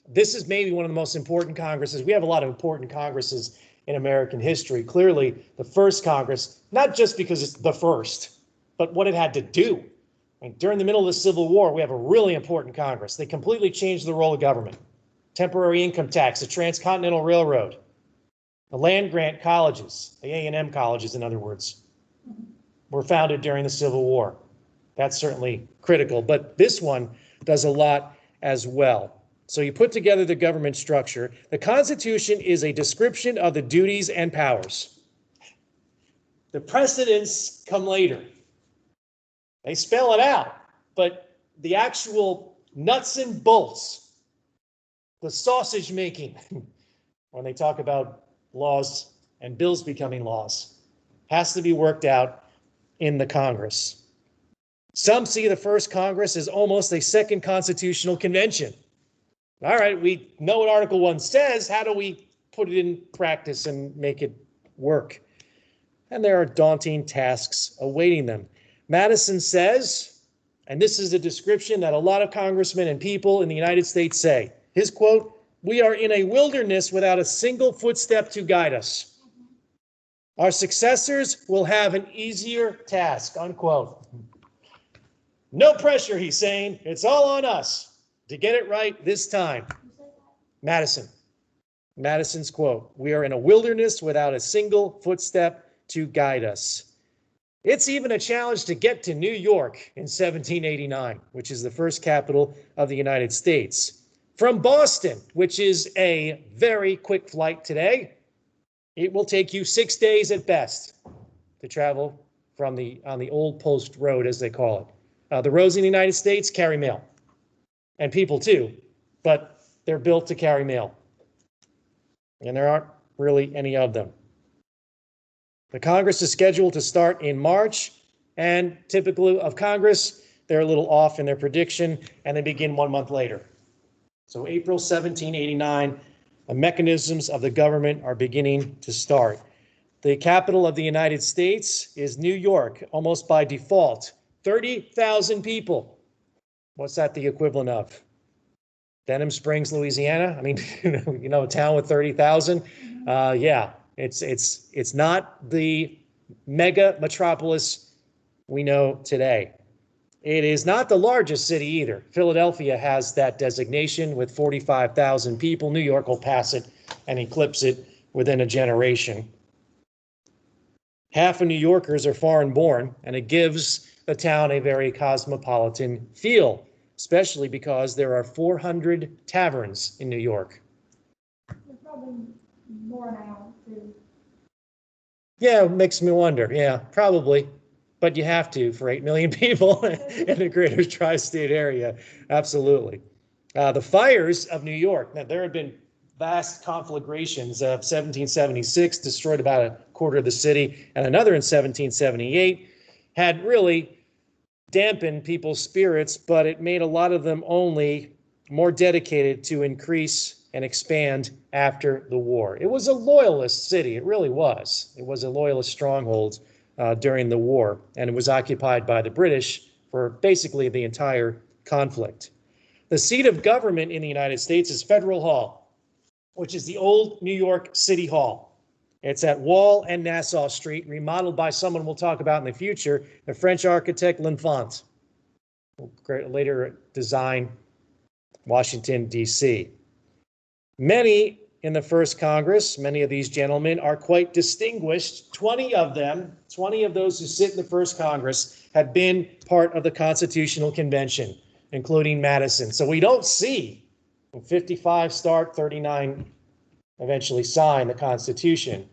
This is maybe one of the most important Congresses. We have a lot of important Congresses in American history. Clearly, the first Congress, not just because it's the first, but what it had to do. I mean, during the middle of the Civil War, we have a really important Congress. They completely changed the role of government. Temporary income tax, the Transcontinental Railroad, the land-grant colleges, the A&M colleges, in other words, were founded during the Civil War. That's certainly critical, but this one does a lot as well. So you put together the government structure. The Constitution is a description of the duties and powers. The precedents come later. They spell it out, but the actual nuts and bolts, the sausage making, when they talk about laws and bills becoming laws, has to be worked out in the Congress. Some see the first Congress as almost a second constitutional convention. All right, we know what Article 1 says. How do we put it in practice and make it work? And there are daunting tasks awaiting them. Madison says, and this is a description that a lot of congressmen and people in the United States say, his quote, "We are in a wilderness without a single footstep to guide us. Our successors will have an easier task," unquote. No pressure, he's saying. It's all on us to get it right this time. Madison. Madison's quote, "We are in a wilderness without a single footstep to guide us." It's even a challenge to get to New York in 1789, which is the first capital of the United States. From Boston, which is a very quick flight today, it will take you 6 days at best to travel on the Old Post Road, as they call it. The roads in the United States carry mail, and people too, but they're built to carry mail, and there aren't really any of them. The Congress is scheduled to start in March, and typical of Congress, they're a little off in their prediction, and they begin 1 month later. So April 1789, the mechanisms of the government are beginning to start. The capital of the United States is New York, almost by default. 30,000 people. What's that the equivalent of? Denham Springs, Louisiana? I mean, a town with 30,000? Yeah, it's not the mega metropolis we know today. It is not the largest city either. Philadelphia has that designation with 45,000 people. New York will pass it and eclipse it within a generation. Half of New Yorkers are foreign born, and it gives the town a very cosmopolitan feel, especially because there are 400 taverns in New York. There's probably more now, too. Yeah, it makes me wonder. Yeah, probably. But you have to for 8 million people in the greater tri-state area. Absolutely. The fires of New York. Now, there had been vast conflagrations of 1776, destroyed about a quarter of the city, and another in 1778, had really dampened people's spirits, but it made a lot of them only more dedicated to increase and expand after the war. It was a loyalist city. It really was. It was a loyalist stronghold during the war, and it was occupied by the British for basically the entire conflict. The seat of government in the United States is Federal Hall, which is the old New York City Hall. It's at Wall and Nassau Street, remodeled by someone we'll talk about in the future, the French architect L'Enfant. Later design Washington, D.C. Many in the first Congress, many of these gentlemen are quite distinguished. 20 of those who sit in the first Congress had been part of the Constitutional Convention, including Madison. So we don't see 55 start, 39 eventually sign the Constitution.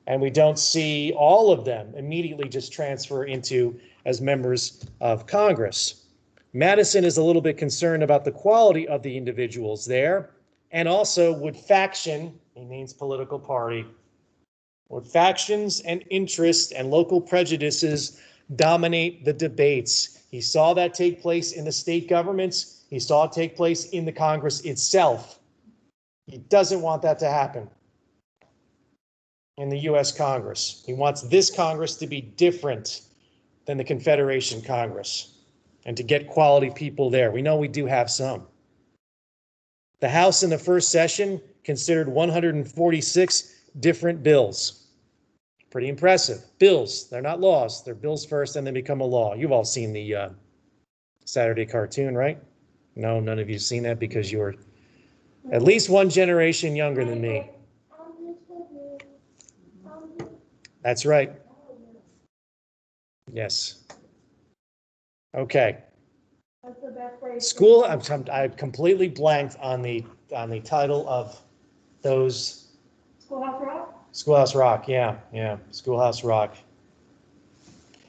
And we don't see all of them immediately just transfer into as members of Congress. Madison is a little bit concerned about the quality of the individuals there, and also would faction, he means political party, would factions and interests and local prejudices dominate the debates. He saw that take place in the state governments He saw it take place in the Congress itself. He doesn't want that to happen in the US Congress. He wants this Congress to be different than the Confederation Congress and to get quality people there. We know we do have some. The House in the first session considered 146 different bills. Pretty impressive. Bills, they're not laws. They're bills first and then become a law. You've all seen the Saturday cartoon, right? No, none of you have seen that because you're at least one generation younger than me. That's right. Yes. Okay. That's the best way. School, I completely blanked on the title of those. Schoolhouse Rock? Schoolhouse Rock, yeah, Schoolhouse Rock.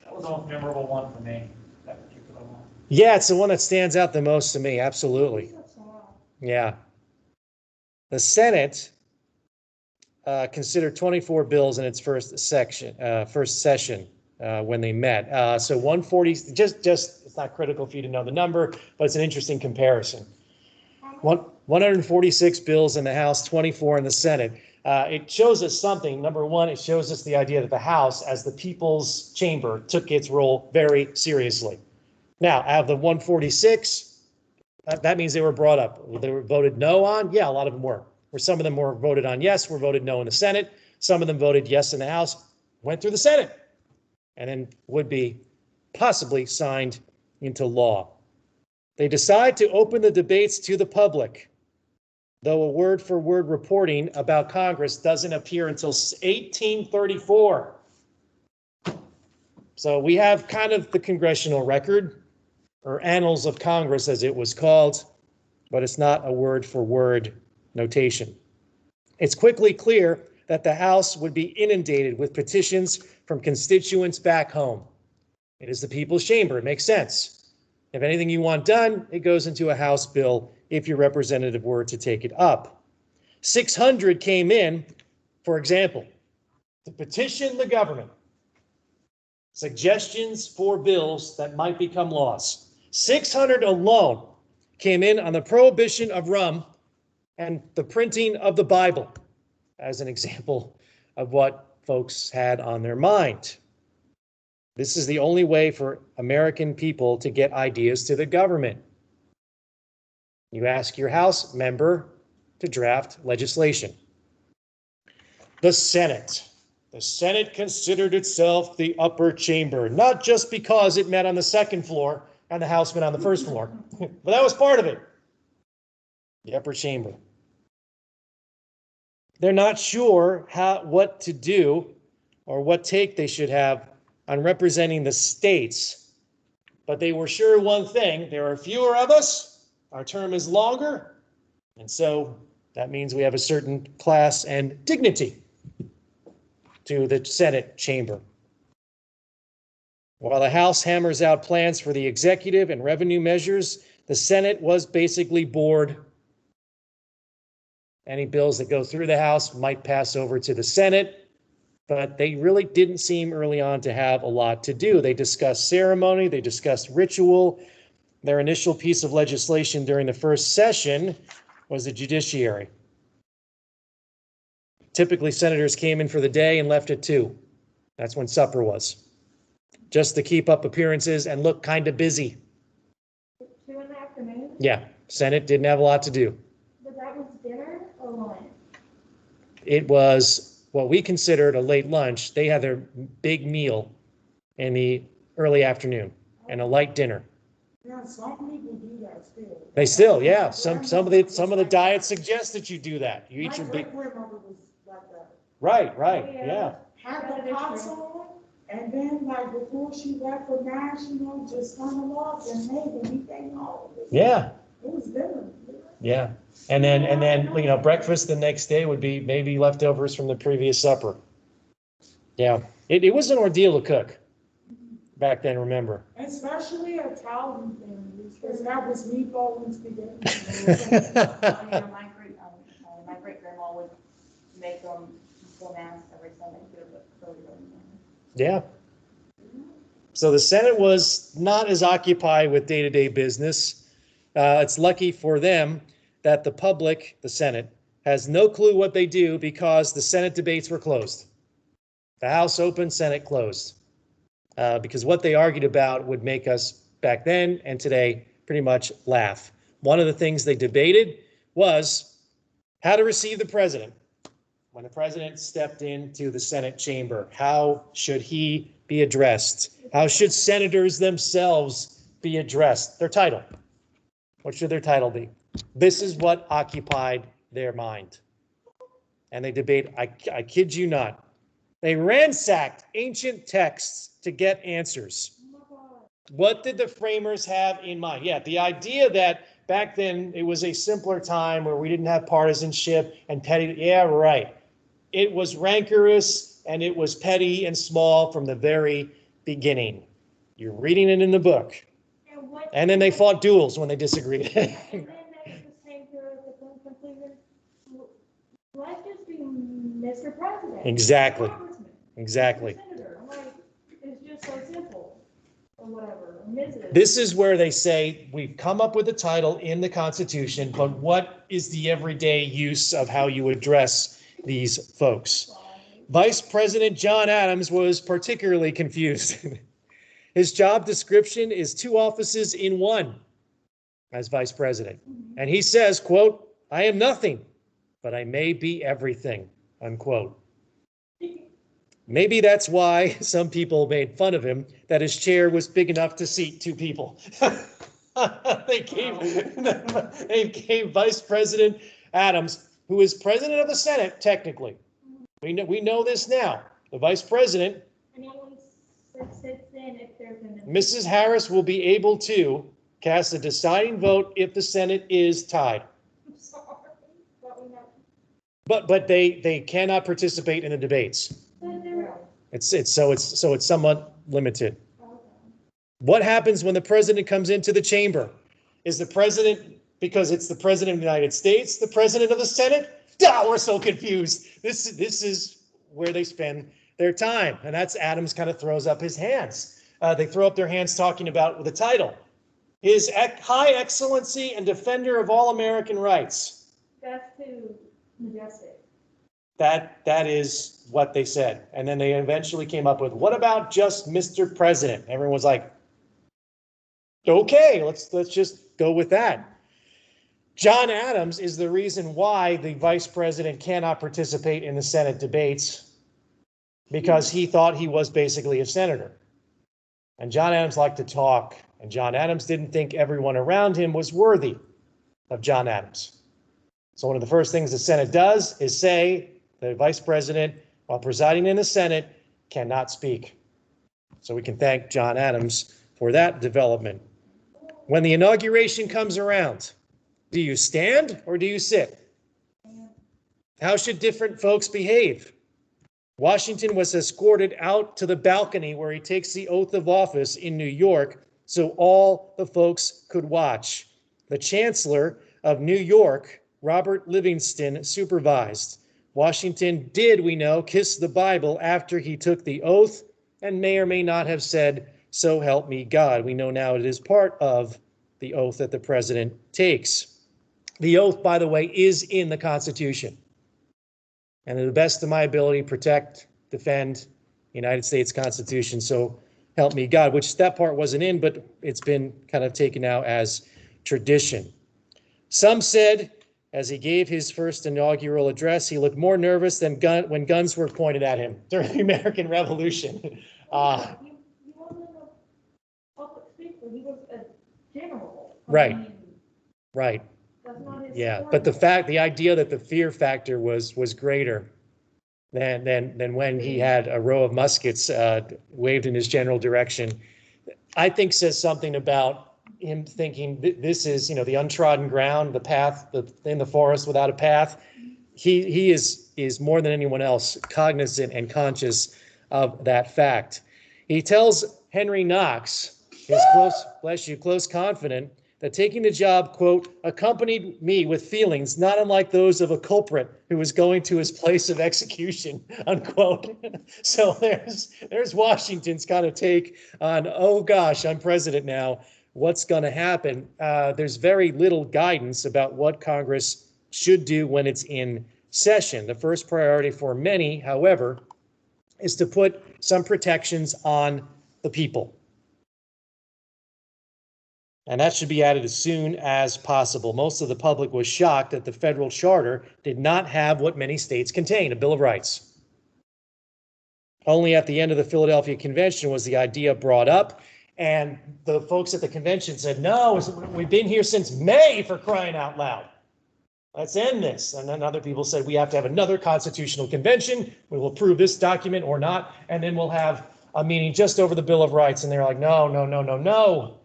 That was the most memorable one for me, that particular one. Yeah, it's the one that stands out the most to me, absolutely. Yeah. The Senate considered 24 bills in its first session when they met. So 140, just it's not critical for you to know the number, but it's an interesting comparison. 146 bills in the House, 24 in the Senate. It shows us something. Number one, it shows us the idea that the House, as the people's chamber, took its role very seriously. Now, out of the 146, that means they were brought up. They were voted no on. Yeah, a lot of them were. Where some of them were voted on yes, were voted no in the Senate. Some of them voted yes in the House, went through the Senate, and then would be possibly signed into law. They decide to open the debates to the public, though a word-for-word reporting about Congress doesn't appear until 1834. So we have kind of the congressional record, or Annals of Congress as it was called, but it's not a word-for-word notation. It's quickly clear that the House would be inundated with petitions from constituents back home. It is the people's chamber. It makes sense. If anything you want done, it goes into a House bill if your representative were to take it up. 600 came in, for example, to petition the government. Suggestions for bills that might become laws. 600 alone came in on the prohibition of rum and the printing of the Bible as an example of what folks had on their mind. This is the only way for American people to get ideas to the government. You ask your House member to draft legislation. The Senate. The Senate considered itself the upper chamber, not just because it met on the second floor and the House met on the first floor, but that was part of it. The upper chamber. They're not sure what to do or what take they should have on representing the states, but they were sure one thing: there are fewer of us, our term is longer, and so that means we have a certain class and dignity to the Senate chamber. While the House hammers out plans for the executive and revenue measures, the Senate was basically bored. Any bills that go through the House might pass over to the Senate, but they really didn't seem early on to have a lot to do. They discussed ceremony, they discussed ritual. Their initial piece of legislation during the first session was the judiciary. Typically, senators came in for the day and left at 2. That's when supper was. Just to keep up appearances and look kind of busy. 2 in the afternoon? Yeah, Senate didn't have a lot to do. But that was dinner or lunch? It was what we considered a late lunch. They had their big meal in the early afternoon and a light dinner. Yeah, some people do that still. They still, yeah. Some of the diets suggest that you do that. You eat your big. My grandmother was like that. Right, Yeah. yeah. Have the pots on, and then like before she left for mass, just turn them off and make anything home. Yeah, It was dinner. yeah. And then breakfast the next day would be maybe leftovers from the previous supper. Yeah, it was an ordeal to cook back then, remember. Especially Italian families, because that was meatball and spaghetti. Yeah, my great grandma would make them before mass every Sunday. Yeah. So the Senate was not as occupied with day-to-day business. It's lucky for them that the public, the Senate, has no clue what they do because the Senate debates were closed. The House open, Senate closed. Because what they argued about would make us back then and today pretty much laugh. One of the things they debated was how to receive the president. When the president stepped into the Senate chamber, how should he be addressed? How should senators themselves be addressed? Their title. What should their title be? This is what occupied their mind. And they debate, I kid you not. They ransacked ancient texts to get answers. What did the framers have in mind? Yeah, the idea that back then it was a simpler time where we didn't have partisanship and petty. Yeah, right. It was rancorous and it was petty and small from the very beginning. You're reading it in the book. And then they fought duels when they disagreed. And then they just came to the conclusion, let's just be Mr. President. Exactly. Congressman, Exactly. Senator. I'm like, it's just so simple, or whatever, or Mrs. This is where they say we've come up with a title in the Constitution, but what is the everyday use of how you address these folks? Vice President John Adams was particularly confused. His job description is 2 offices in one as vice president. And he says, quote, I am nothing, but I may be everything, unquote. Maybe that's why some people made fun of him, that his chair was big enough to seat 2 people. They gave Vice President Adams, who is president of the Senate, technically. We know this now. The vice president, And he only sits in if there's an. Mrs. Harris, will be able to cast a deciding vote if the Senate is tied. I'm sorry, but we know. But they cannot participate in the debates. But they're. It's somewhat limited. What happens when the president comes into the chamber? Is the president, because it's the president of the United States, the president of the Senate? We're so confused. This is where they spend their time. And that's Adams kind of throws up his hands. They throw up their hands talking about the title. His High Excellency and Defender of all American Rights. That's too majestic. That is what they said. And then they eventually came up with, what about just Mr. President? Everyone was like, okay, let's just go with that. John Adams is the reason why the vice president cannot participate in the Senate debates, because he thought he was basically a senator. And John Adams liked to talk, and John Adams didn't think everyone around him was worthy of John Adams. So one of the first things the Senate does is say the vice president, while presiding in the Senate, cannot speak. So we can thank John Adams for that development. When the inauguration comes around, do you stand or do you sit? How should different folks behave? Washington was escorted out to the balcony where he takes the oath of office in New York so all the folks could watch. The Chancellor of New York, Robert Livingston, supervised. Washington did, we know, kiss the Bible after he took the oath and may or may not have said, "So help me God." We know now it is part of the oath that the president takes. The oath, by the way, is in the Constitution. And to the best of my ability, protect, defend the United States Constitution. So help me God, which that part wasn't in, but it's been kind of taken out as tradition. Some said, as he gave his first inaugural address, he looked more nervous than when guns were pointed at him during the American Revolution. He wasn't a public speaker, he was a general. Right. I mean, Right. that's not his Yeah, sport. but the idea that the fear factor was greater than when he had a row of muskets waved in his general direction, I think says something about him thinking this is, the untrodden ground, the path in the forest without a path. He is more than anyone else cognizant and conscious of that fact. He tells Henry Knox, his close confidant, that taking the job, quote, accompanied me with feelings not unlike those of a culprit who was going to his place of execution, unquote. So there's Washington's kind of take on, oh gosh, I'm president now. what's going to happen. There's very little guidance about what Congress should do when it's in session. The first priority for many, however, is to put some protections on the people. And that should be added as soon as possible. Most of the public was shocked that the federal charter did not have what many states contain, a Bill of Rights. Only at the end of the Philadelphia Convention was the idea brought up, and the folks at the convention said, no, we've been here since May, for crying out loud. Let's end this. And then other people said, we have to have another constitutional convention. We will approve this document or not, and then we'll have a meeting just over the Bill of Rights. And they're like, no, no, no, no, no.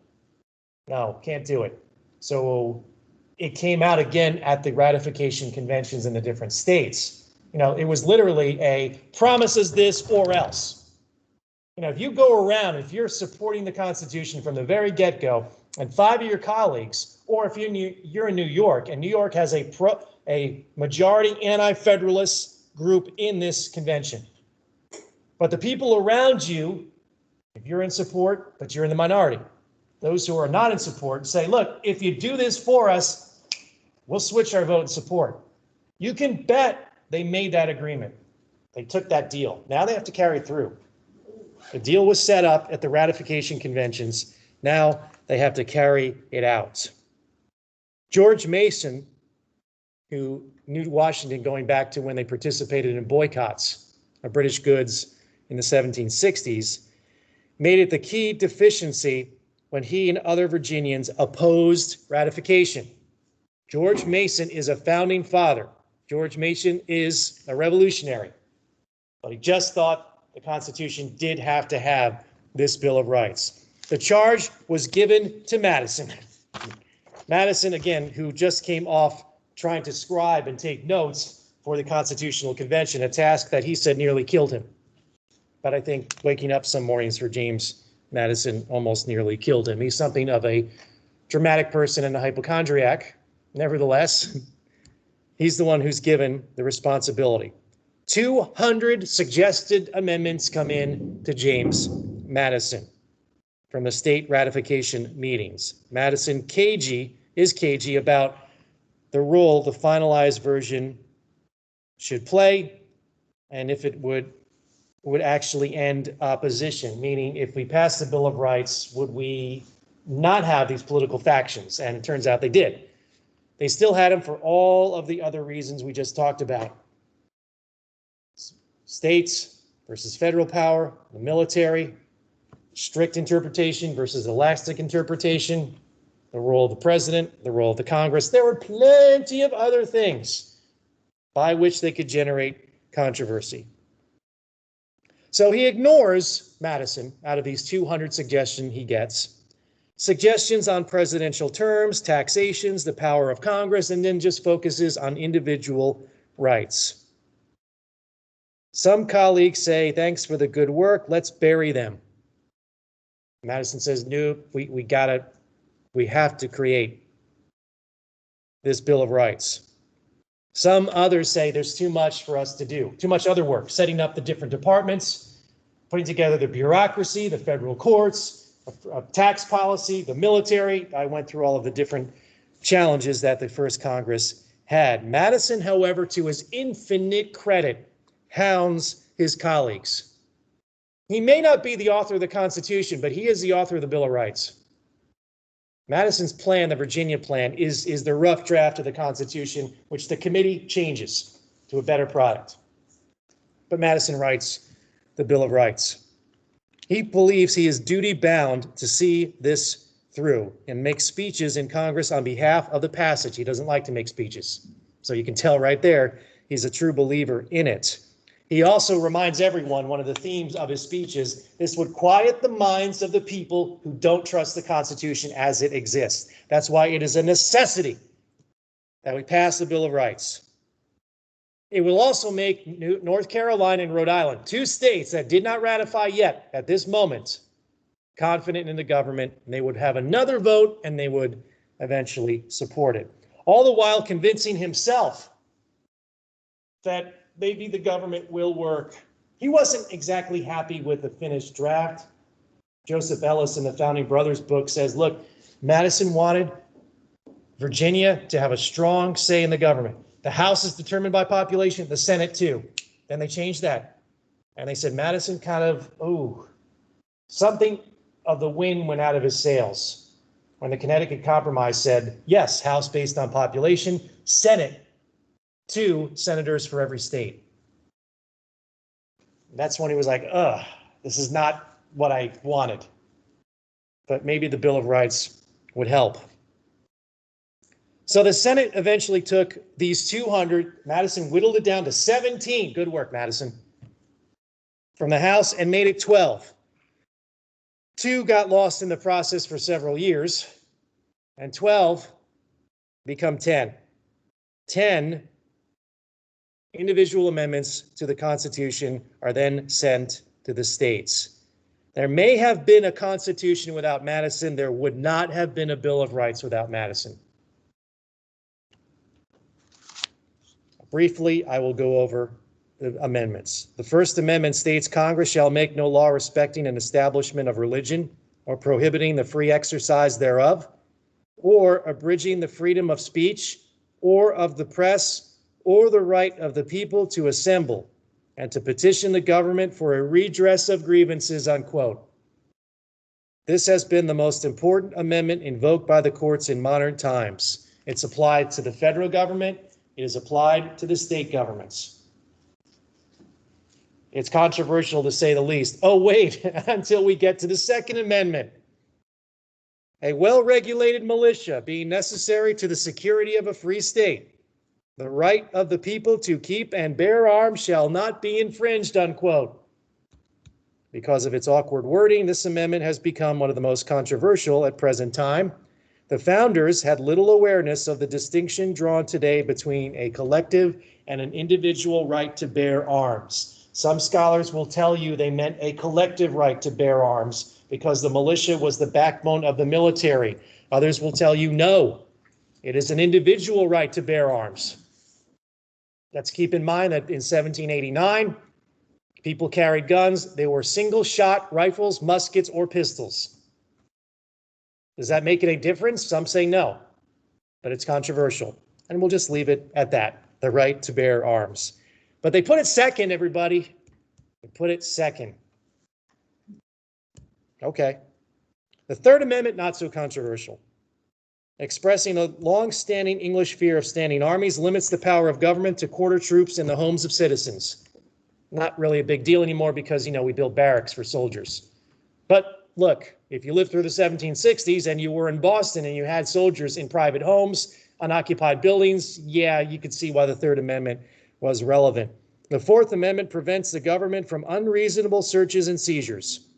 No, can't do it. So it came out again at the ratification conventions in the different states. You know, it was literally a promises this or else. You know, if you go around, if you're supporting the Constitution from the very get-go, and 5 of your colleagues, or if you're in New York, and New York has a majority anti-federalist group in this convention, but the people around you, if you're in support, but you're in the minority, those who are not in support say, look, if you do this for us, we'll switch our vote in support. You can bet they made that agreement. They took that deal. Now they have to carry it through. The deal was set up at the ratification conventions. Now they have to carry it out. George Mason, who knew Washington going back to when they participated in boycotts of British goods in the 1760s, made it the key deficiency when he and other Virginians opposed ratification. George Mason is a founding father. George Mason is a revolutionary, but he just thought the Constitution did have to have this Bill of Rights. The charge was given to Madison. Madison, again, who just came off trying to scribe and take notes for the Constitutional Convention, a task that he said nearly killed him. But I think waking up some mornings for James Madison almost nearly killed him. He's something of a dramatic person and a hypochondriac. Nevertheless, he's the one who's given the responsibility. 200 suggested amendments come in to James Madison from the state ratification meetings. Madison is cagey about the role the finalized version should play, and if it would actually end opposition, meaning if we pass the Bill of Rights, would we not have these political factions? And it turns out they did. They still had them for all of the other reasons we just talked about. States versus federal power, the military, strict interpretation versus elastic interpretation, the role of the president, the role of the Congress. There were plenty of other things by which they could generate controversy. So he ignores Madison out of these 200 suggestions he gets. Suggestions on presidential terms, taxations, the power of Congress, and then just focuses on individual rights. Some colleagues say, thanks for the good work, let's bury them. Madison says, no, we have to create this Bill of Rights. Some others say there's too much for us to do, too much other work, setting up the different departments, putting together the bureaucracy, the federal courts, a tax policy, the military. I went through all of the different challenges that the first Congress had. Madison, however, to his infinite credit, hounds his colleagues. He may not be the author of the Constitution, but he is the author of the Bill of Rights. Madison's plan, the Virginia plan, is the rough draft of the Constitution, which the committee changes to a better product. But Madison writes the Bill of Rights. He believes he is duty-bound to see this through and make speeches in Congress on behalf of the passage. He doesn't like to make speeches. So you can tell right there, he's a true believer in it. He also reminds everyone, one of the themes of his speech is, this would quiet the minds of the people who don't trust the Constitution as it exists. That's why it is a necessity that we pass the Bill of Rights. It will also make North Carolina and Rhode Island, 2 states that did not ratify yet at this moment, confident in the government, and they would have another vote and they would eventually support it. All the while convincing himself that maybe the government will work. He wasn't exactly happy with the finished draft. Joseph Ellis in the Founding Brothers book says, look, Madison wanted Virginia to have a strong say in the government. The House is determined by population, the Senate too. Then they changed that. And they said Madison kind of, something of the wind went out of his sails when the Connecticut Compromise said, yes, House based on population, Senate, 2 senators for every state. That's when he was like, this is not what I wanted. But maybe the Bill of Rights would help. So the Senate eventually took these 200, Madison whittled it down to 17. Good work, Madison. From the House and made it 12. 2 got lost in the process for several years, and 12 become 10. 10 individual amendments to the Constitution are then sent to the states. There may have been a Constitution without Madison. There would not have been a Bill of Rights without Madison. Briefly, I will go over the amendments. The First Amendment states Congress shall make no law respecting an establishment of religion or prohibiting the free exercise thereof, or abridging the freedom of speech or of the press or the right of the people to assemble and to petition the government for a redress of grievances, unquote. This has been the most important amendment invoked by the courts in modern times. It's applied to the federal government. It is applied to the state governments. It's controversial to say the least. Oh, wait, until we get to the Second Amendment. A well-regulated militia being necessary to the security of a free state. The right of the people to keep and bear arms shall not be infringed, unquote. Because of its awkward wording, this amendment has become one of the most controversial at present time. The founders had little awareness of the distinction drawn today between a collective and an individual right to bear arms. Some scholars will tell you they meant a collective right to bear arms because the militia was the backbone of the military. Others will tell you no, it is an individual right to bear arms. Let's keep in mind that in 1789, people carried guns. They were single-shot rifles, muskets, or pistols. Does that make any difference? Some say no, but it's controversial. And we'll just leave it at that, the right to bear arms. But they put it second, everybody. They put it second. Okay. The Third Amendment, not so controversial. Expressing a long-standing English fear of standing armies, limits the power of government to quarter troops in the homes of citizens. Not really a big deal anymore because, we build barracks for soldiers. But look, if you lived through the 1760s and you were in Boston and you had soldiers in private homes, unoccupied buildings, yeah, you could see why the Third Amendment was relevant. The Fourth Amendment prevents the government from unreasonable searches and seizures.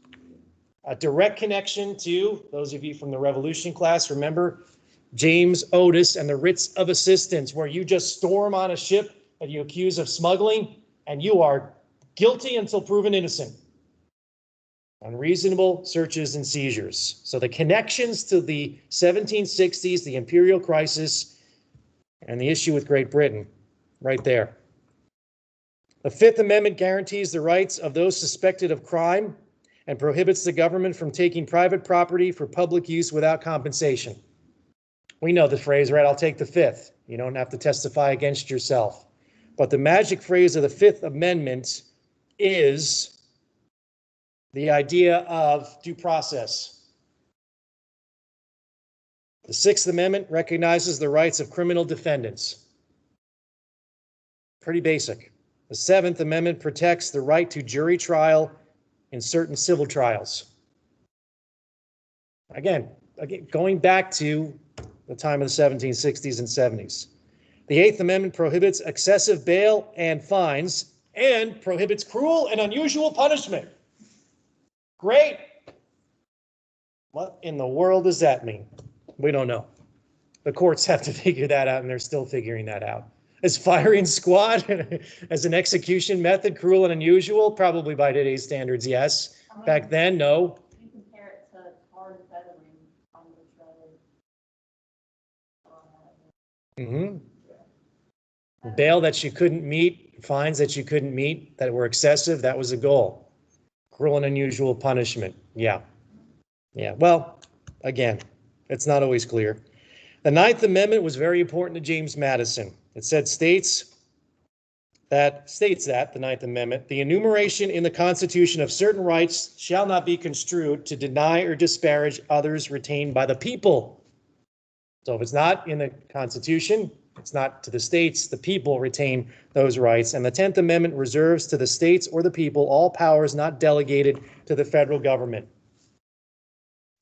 A direct connection to, those of you from the Revolution class, remember James Otis and the writs of assistance, where you just storm on a ship that you accuse of smuggling and you are guilty until proven innocent. Unreasonable searches and seizures. So the connections to the 1760s, the imperial crisis, and the issue with Great Britain, right there. The Fifth Amendment guarantees the rights of those suspected of crime and prohibits the government from taking private property for public use without compensation. We know the phrase, right? I'll take the Fifth. You don't have to testify against yourself. But the magic phrase of the Fifth Amendment is the idea of due process. The Sixth Amendment recognizes the rights of criminal defendants. Pretty basic. The Seventh Amendment protects the right to jury trial in certain civil trials. Again, going back to the time of the 1760s and 70s. The Eighth Amendment prohibits excessive bail and fines and prohibits cruel and unusual punishment. Great. What in the world does that mean? We don't know. The courts have to figure that out, and they're still figuring that out. Is firing squad as an execution method cruel and unusual? Probably by today's standards, yes. Back then, no. You compare it to tar and feathering on the shredded. Bail that you couldn't meet, fines that you couldn't meet, that were excessive, that was a goal. Cruel and unusual punishment, yeah. Yeah, well, again, It's not always clear. The Ninth Amendment was very important to James Madison. It states that, the Ninth Amendment, the enumeration in the Constitution of certain rights shall not be construed to deny or disparage others retained by the people. So if it's not in the Constitution, it's not to the states, the people retain those rights. And the 10th Amendment reserves to the states or the people all powers not delegated to the federal government.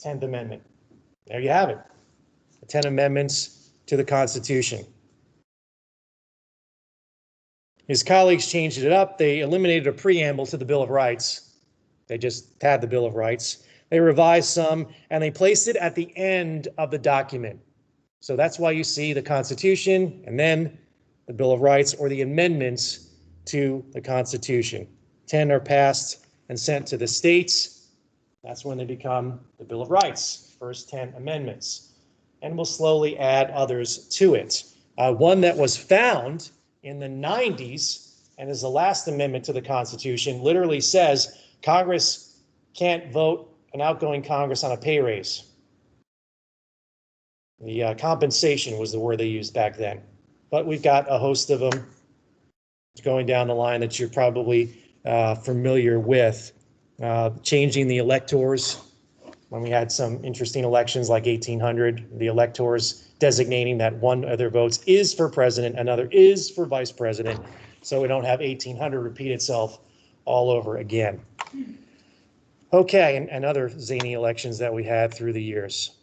10th Amendment. There you have it. The 10 amendments to the Constitution. His colleagues changed it up. They eliminated a preamble to the Bill of Rights. They just had the Bill of Rights. They revised some, and they placed it at the end of the document. So that's why you see the Constitution and then the Bill of Rights, or the amendments to the Constitution. 10 are passed and sent to the states. That's when they become the Bill of Rights, first 10 amendments. And we'll slowly add others to it. One that was found in the 90s and is the last amendment to the Constitution literally says Congress can't vote an outgoing Congress on a pay raise. The compensation was the word they used back then. But we've got a host of them going down the line that you're probably familiar with. Changing the electors when we had some interesting elections like 1800, the electors designating that one of their votes is for president, another is for vice president, so we don't have 1800 repeat itself all over again. Okay, and other zany elections that we had through the years.